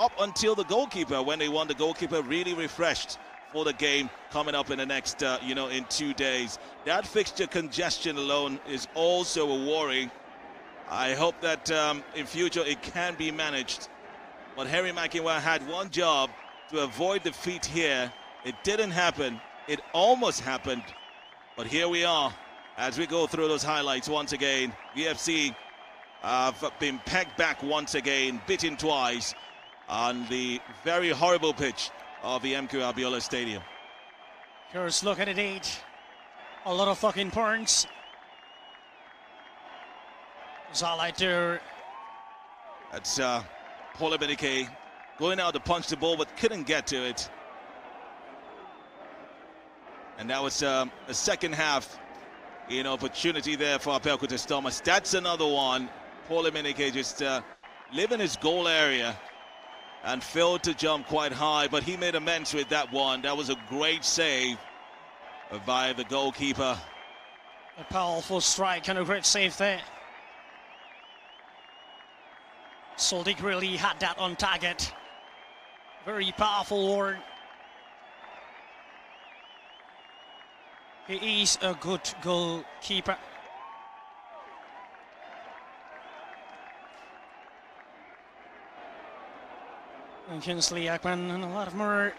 up until the goalkeeper when they want the goalkeeper really refreshed for the game coming up in the next, in 2 days. That fixture congestion alone is also a worry. I hope that in future it can be managed. But Harry Makinwa had one job, to avoid defeat here. It didn't happen. It almost happened. But here we are as we go through those highlights once again. VFC have been pegged back once again, bitten twice on the very horrible pitch of the MQ Abiola Stadium. Here's look at it, 8. A lot of fucking points. Zalaiter. That's Paul Emenike going out to punch the ball, but couldn't get to it. And that was a second half, opportunity there for Abeokuta Thomas. That's another one. Paul Emenike just living his goal area and failed to jump quite high, but he made amends with that one. That was a great save by the goalkeeper. A powerful strike and a great save there. Soldik really had that on target. Very powerful one. He is a good goalkeeper. And Kinsley Akman and a lot of more.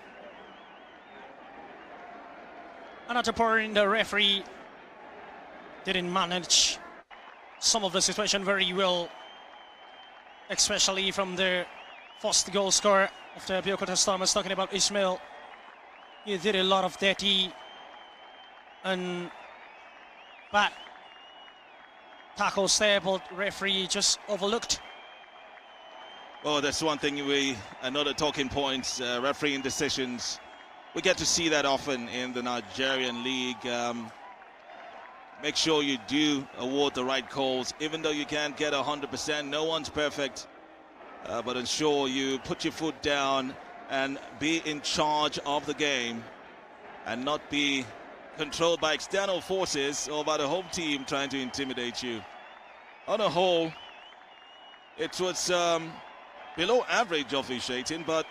Another point, the referee didn't manage some of the situation very well, especially from the first goal scorer of the Abeokuta Thomas, talking about Ismail. He did a lot of dirty and bad tackles there, but referee just overlooked. Well, that's one thing another talking point, refereeing decisions. We get to see that often in the Nigerian league. Make sure you do award the right calls, even though you can't get 100%. No one's perfect, but ensure you put your foot down and be in charge of the game and not be controlled by external forces or by the home team trying to intimidate you. On a whole, it was below average officiating, but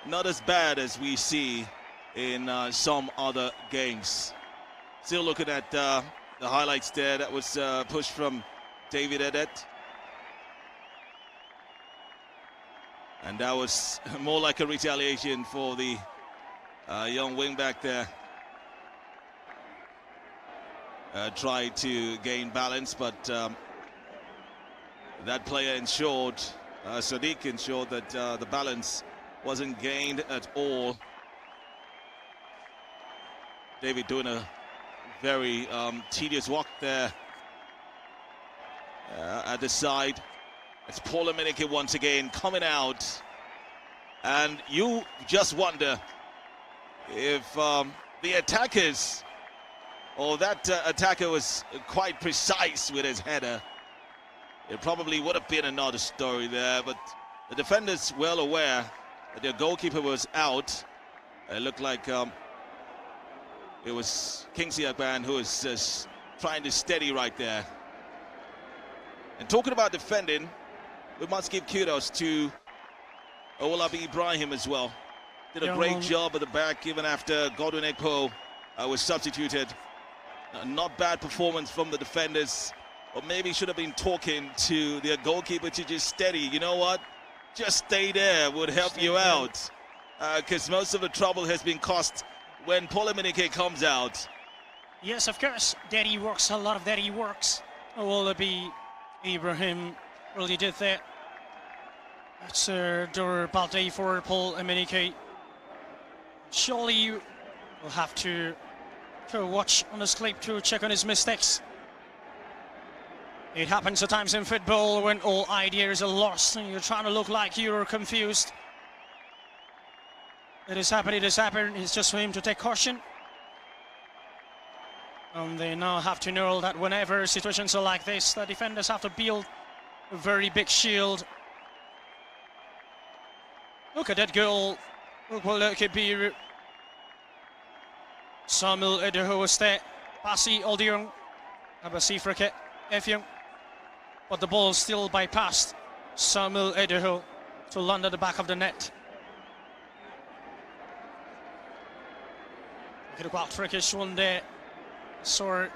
not as bad as we see in some other games. Still looking at the highlights there. That was pushed from David Edet. And that was more like a retaliation for the young wingback there. Tried to gain balance, but that player ensured, Sadiq ensured that the balance wasn't gained at all. David doing a very tedious walk there at the side. It's Paul Emenike once again coming out, and you just wonder if the attackers or that attacker was quite precise with his header. It probably would have been another story there, but the defenders well aware that their goalkeeper was out. It looked like it was Kingsley Akban who was trying to steady right there. And talking about defending, we must give kudos to Owolabi Ibrahim as well. Did a great job at the back even after Godwin Ekpo was substituted. Not bad performance from the defenders, but maybe should have been talking to their goalkeeper to just steady. You know what? Just stay there would help you out, because most of the trouble has been caused when Paul Emenike comes out. Yes, of course. Daddy works, a lot of daddy works. Owolabi Ibrahim really did that. That's a door penalty for Paul Emenike. Surely you will have to watch on this clip to check on his mistakes. It happens at times in football when all ideas are lost and you're trying to look like you're confused. It has happened, it's just for him to take caution. And they now have to know that whenever situations are like this, the defenders have to build a very big shield. Look at that goal. Look what it could be. Samuel Edeho was there. Pasi Oldiung. Abasi Freke Efyung. But the ball still bypassed Samuel Edeho to land at the back of the net. Look at the wild trickish one there. So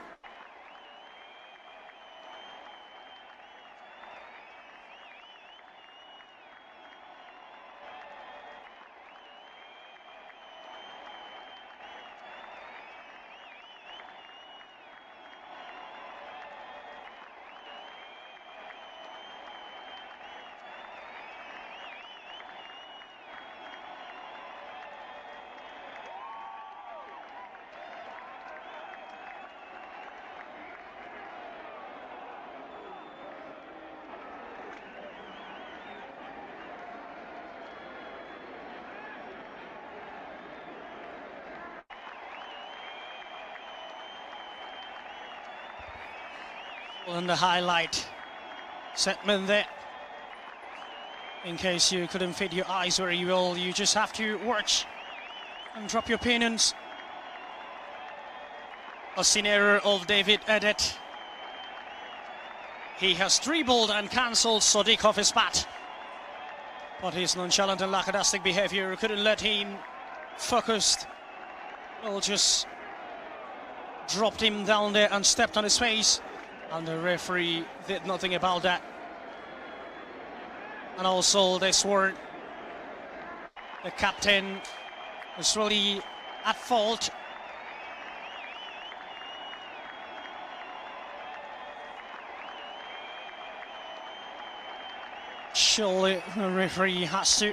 on the highlight segment there. In case you couldn't fit your eyes very well, you just have to watch and drop your opinions. A sin error of David Edet. He has dribbled and cancelled Sadiq off his bat. But his nonchalant and lackadaisical behavior couldn't let him focus. Well, just dropped him down there and stepped on his face. And the referee did nothing about that. And also this word, the captain is really at fault. Surely the referee has to.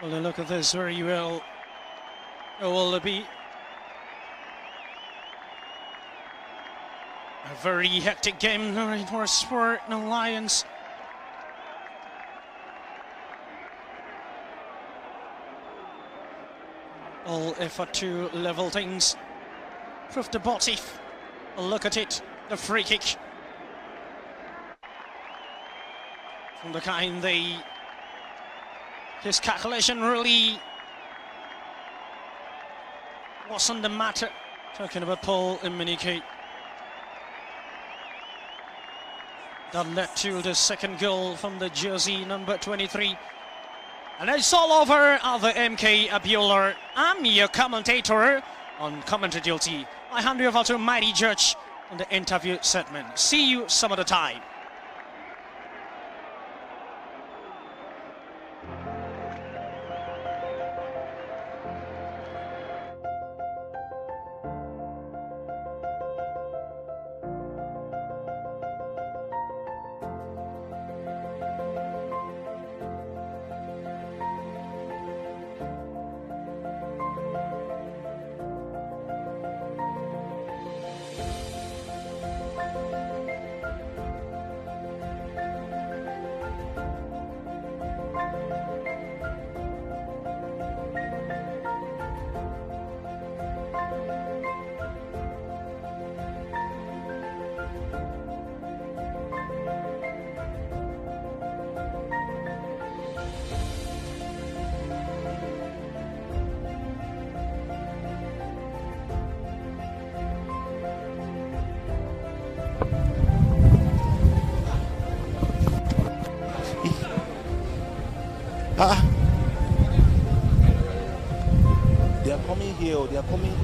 Well, look at this very well. Will it be a very hectic game for Sport and Lions? All effort to level things. Prove the body. Look at it, the free kick. From the kind his calculation really wasn't the matter. Talking about Paul Iminike. That led to the second goal from the jersey number 23. And it's all over at the MK Abeokuta. I'm your commentator on Commentary Duty. I hand you over to Mighty Judge on the interview segment. See you some other time. They are coming here, they are coming.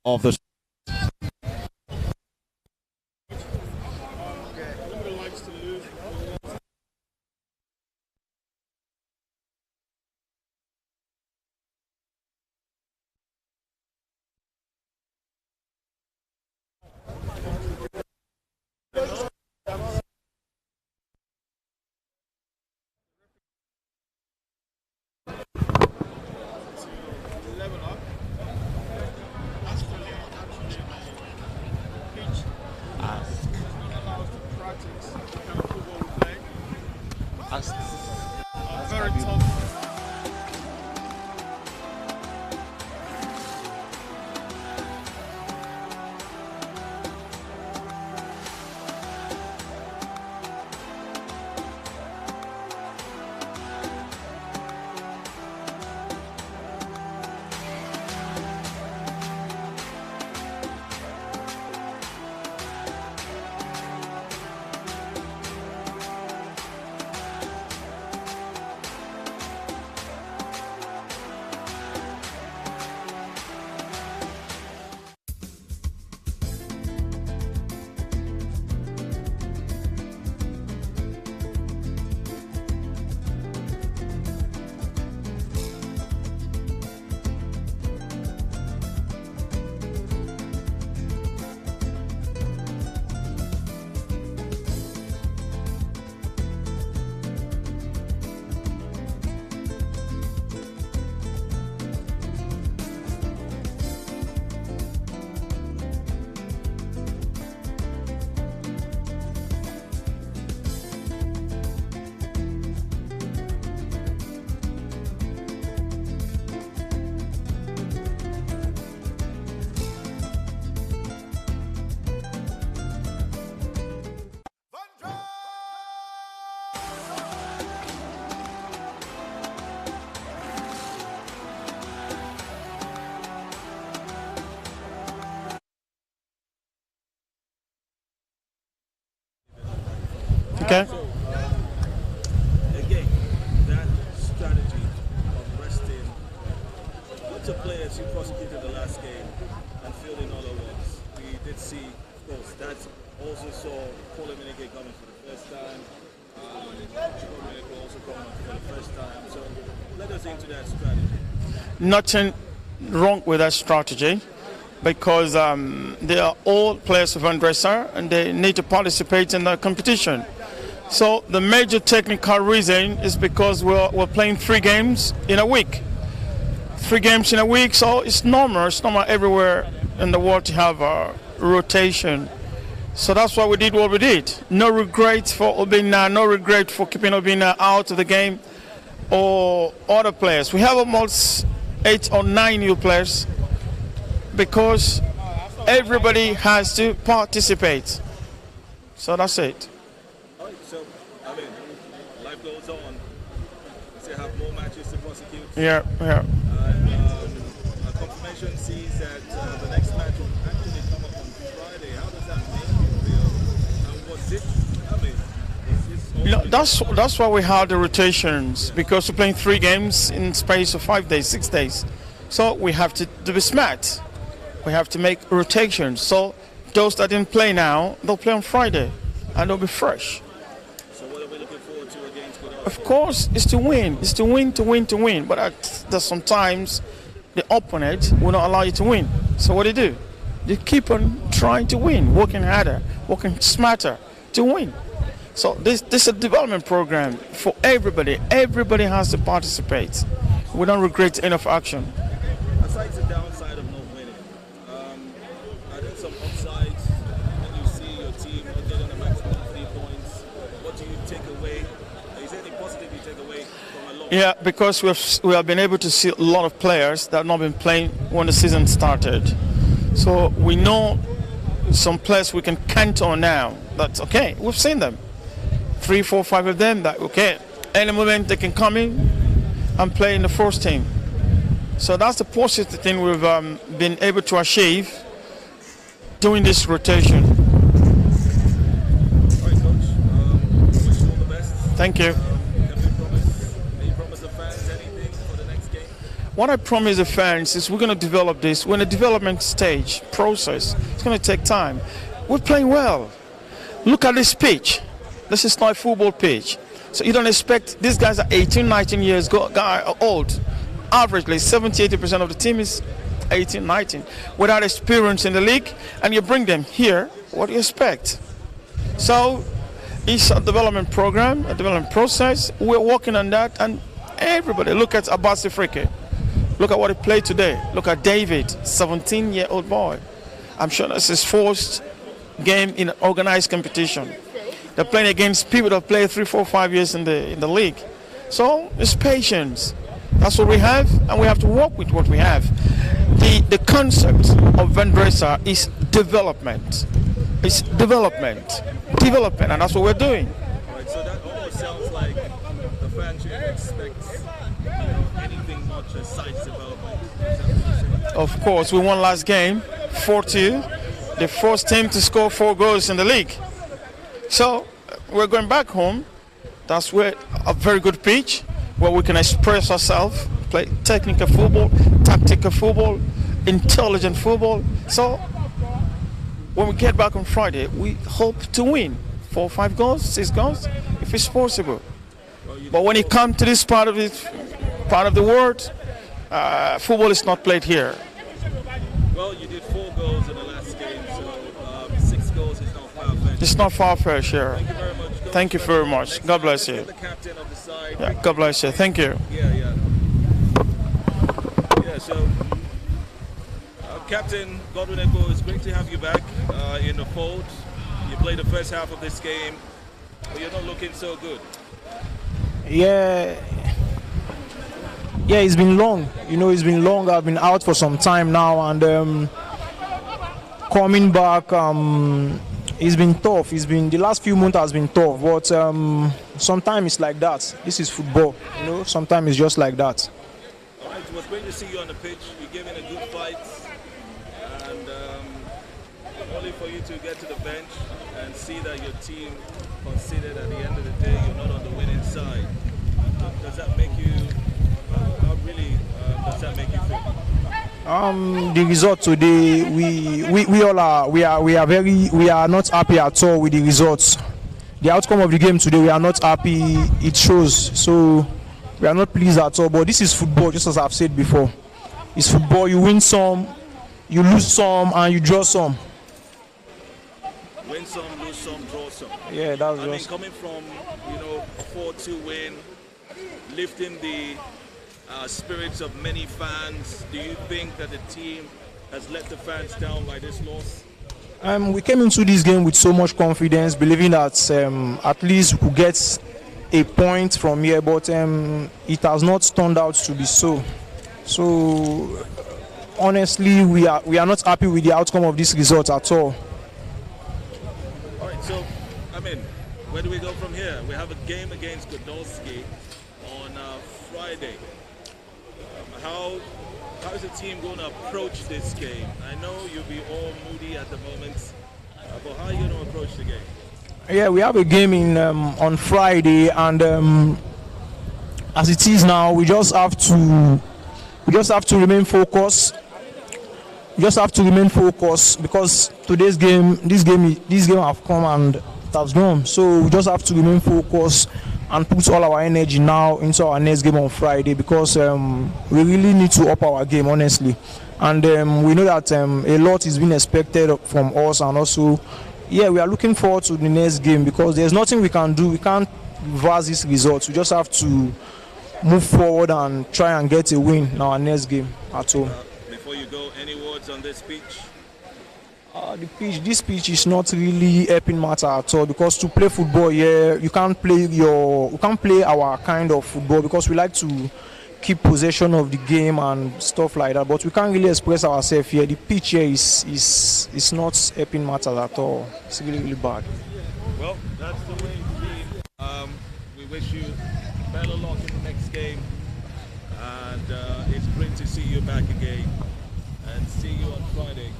Of the Okay. So, again, that strategy of resting lots of players you prosecuted the last game and filled in all awards. We did see, of course, that also saw Paul Emenike coming for the first time. Chukwuemeka also coming for the first time. So let us into that strategy. Nothing wrong with that strategy, because they are all players of Vandrezzer and they need to participate in the competition. So the major technical reason is because we're playing 3 games in a week. 3 games in a week, so it's normal everywhere in the world to have a rotation. So that's why we did what we did. No regret for Obina, no regret for keeping Obina out of the game or other players. We have almost 8 or 9 new players because everybody has to participate. So that's it. All right, so, I mean, life goes on. We still have more matches to prosecute. Yeah. And a confirmation sees that the next match will actually come up on Friday. How does that make you feel? And was it, I mean, is this also That's why we have the rotations, because we're playing 3 games in space of 5 days, 6 days. So we have to be smart. We have to make rotations. So those that didn't play now, they'll play on Friday and they'll be fresh. So what are we looking forward to against Godal? Of course, it's to win. It's to win. But there's sometimes the opponent will not allow you to win. So what do? You keep on trying to win, working harder, working smarter to win. So this is a development program for everybody. Everybody has to participate. We don't regret enough action. Aside the downside of not winning, are there some upsides when you see your team not getting a maximum 3 points? What do you take away? Is there any positive you take away from a loss? Yeah, because we have been able to see a lot of players that have not been playing when the season started. So we know some players we can count on now. That's okay. We've seen them. 3, 4, 5 of them that okay. Any moment they can come in and play in the first team. So that's the positive thing we've been able to achieve doing this rotation. All right, Coach. Wish you all the best. Thank you. Can you promise the fans anything for the next game? What I promise the fans is we're going to develop this. We're in a development stage process. It's going to take time. We're playing well. Look at this pitch. This is not a football pitch. So you don't expect these guys are 18, 19 years old. Averagely 70-80% of the team is 18, 19 without experience in the league, and you bring them here, what do you expect? So it's a development program, a development process. We're working on that, and everybody look at Abbas Afrique. Look at what he played today. Look at David, 17-year-old boy. I'm sure that's his first game in an organized competition. They're playing against people that play 3, 4, 5 years in the league. So it's patience. That's what we have, and we have to work with what we have. The concept of Vandrezzer is development. It's development, and that's what we're doing. All right, so that almost sounds like the fans should expect anything much besides development. Is that what you're saying? Of course, we won last game, 4-2. The first team to score 4 goals in the league. So we're going back home. That's where a very good pitch where we can express ourselves, play technical football, tactical football, intelligent football. So when we get back on Friday, we hope to win 4 or 5 goals, 6 goals, if it's possible. But when you come to this part of the world, football is not played here. Well, you did 4 goals in the last game, so 6 goals is not far-fetched. It's not far-fetched here. Thank you very much. Thank you very much. God bless you. Get the captain of the side. Yeah, God bless you. Thank you. Yeah, so Captain Godwin Eko, it's great to have you back in the fold. You played the first half of this game, but you're not looking so good. Yeah, it's been long. It's been long. I've been out for some time now, and coming back, it's been tough. The last few months has been tough, but sometimes it's like that. This is football, sometimes it's just like that. All right, it was great to see you on the pitch. You gave in a good fight, and only for you to get to the bench and see that your team considered at the end of the day you're not on the winning side? Does that make you? How really does that make you feel? The result today, we all are we are not happy at all with the results. The outcome of the game today, we are not happy. It shows. So we are not pleased at all. But this is football, just as I've said before. It's football. You win some, you lose some, and you draw some. Win some, lose some, draw some. Yeah, that's I mean, just. coming from a 4-2 win, lifting the spirits of many fans. Do you think that the team has let the fans down by this loss? We came into this game with so much confidence, believing that at least we could get a point from here, but it has not turned out to be so. So honestly, we are not happy with the outcome of this result at all. All right, so I mean, where do we go from here? We have a game against Godolski on Friday. How is the team going to approach this game? I know you'll be all moody at the moment, but how are you going to approach the game? Yeah, we have a game on Friday, and as it is now, we just have to remain focused. We just have to remain focused because this game have come and it has gone. So we just have to remain focused and put all our energy now into our next game on Friday, because we really need to up our game, honestly. And we know that a lot is being expected from us, and also, yeah, we are looking forward to the next game because there's nothing we can do. We can't reverse these results. We just have to move forward and try and get a win in our next game at home. Before you go, any words on this pitch? This pitch is not really helping matter at all, because to play football here, you can't play our kind of football, because we like to keep possession of the game and stuff like that. But we can't really express ourselves here. The pitch here is not helping matters at all. It's really, really bad. Well, that's the way it be. We wish you better luck in the next game, and it's great to see you back again and see you on Friday.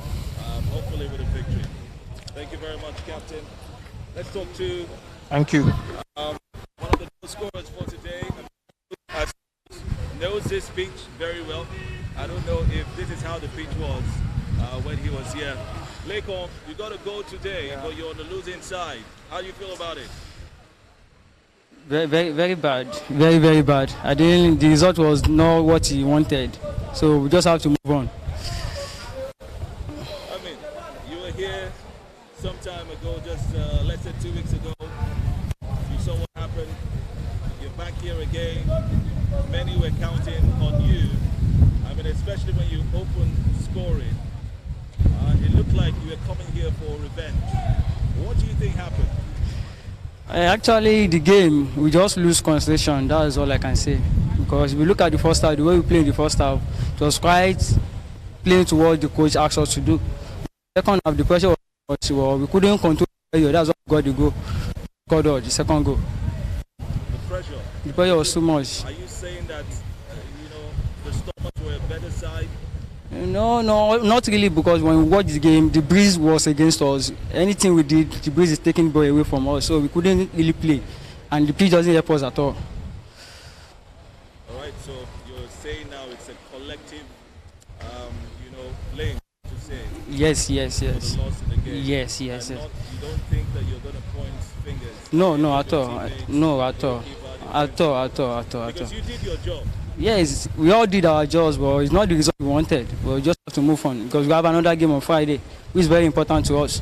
Hopefully with a victory. Thank you very much, Captain. Let's talk to Thank you. one of the goal scorers for today. Knows this pitch very well. I don't know if this is how the pitch was when he was here. Lekon, you got a goal today, but you're on the losing side. How do you feel about it? Very bad. Very bad. The result was not what he wanted. So we just have to move on. Here some time ago, just less than 2 weeks ago. You saw what happened. You're back here again. Many were counting on you. I mean, especially when you opened scoring. It looked like you were coming here for revenge. What do you think happened? Actually, the game, we just lose concentration. That is all I can say. Because if we look at the first half, the way we played in the first half, it was quite playing to what the coach asked us to do. Second half, the pressure was we couldn't control it. That's what got the goal. Got the second goal. The pressure was too much. Are you saying that the Stormers were a better side? No, not really, because when we watched the game, the breeze was against us. Anything we did, the breeze is taking the ball away from us, so we couldn't really play. And the pitch doesn't help us at all. All right, so you're saying now it's a collective, blame. Yes. For the loss in the game. Yes. You don't think that you're going to point fingers? No, at all. No, at all. Because you did your job. Yes, we all did our jobs, but it's not the result we wanted. We just have to move on, because we have another game on Friday, which is very important to us.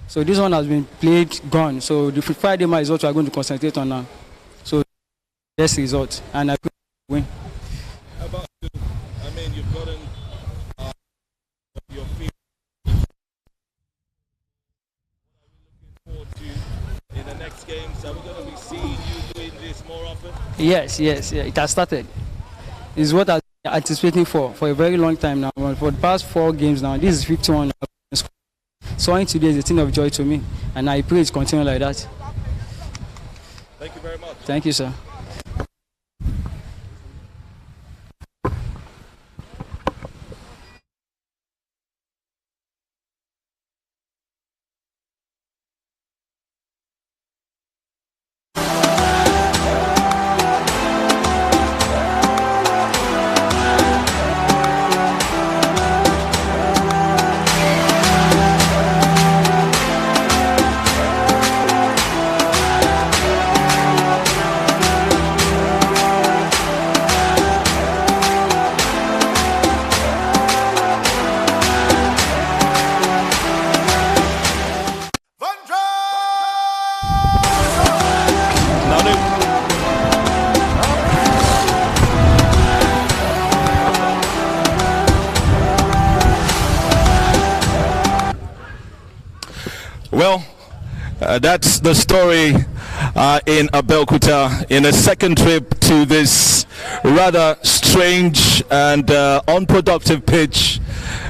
So this one has been played, gone. So the Friday match is what we are going to concentrate on now. So best result, and I could win. How about you? I mean, you've gotten your feet. What are we looking forward to in the next games? Are we going to be seeing you doing this more often? Yes, it has started. It's what I've been anticipating for a very long time now. For the past 4 games now, this is 51. Scoring today is a thing of joy to me, and I pray it continue like that. Thank you very much. Thank you, sir. Well, that's the story in Abeokuta in a second trip to this rather strange and unproductive pitch.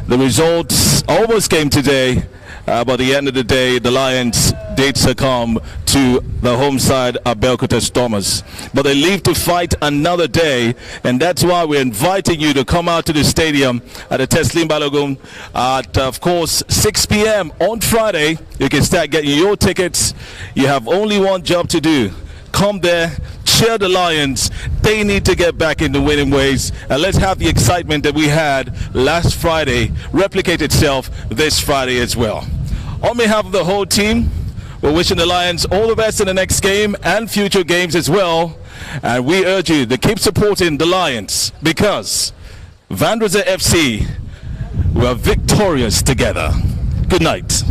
The results almost came today, but at the end of the day, the Lions did succumb to the home side Abeokuta Stormers. But they live to fight another day, and that's why we're inviting you to come out to the stadium at the Teslim Balogun at, of course, 6 p.m. on Friday. You can start getting your tickets. You have only one job to do. Come there, cheer the Lions. They need to get back in the winning ways, and let's have the excitement that we had last Friday replicate itself this Friday as well. On behalf of the whole team, we're wishing the Lions all the best in the next game and future games as well. And we urge you to keep supporting the Lions, because Vandrezzer FC, we are victorious together. Good night.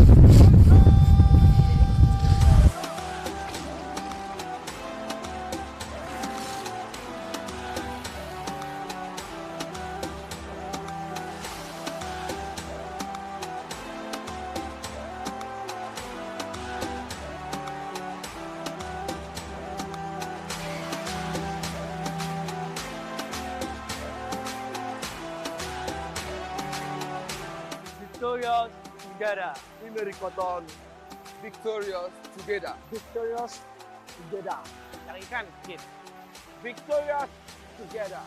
Victorious together. Imerikoton, victorious together. Victorious together. Carikan, kid. Victorious together.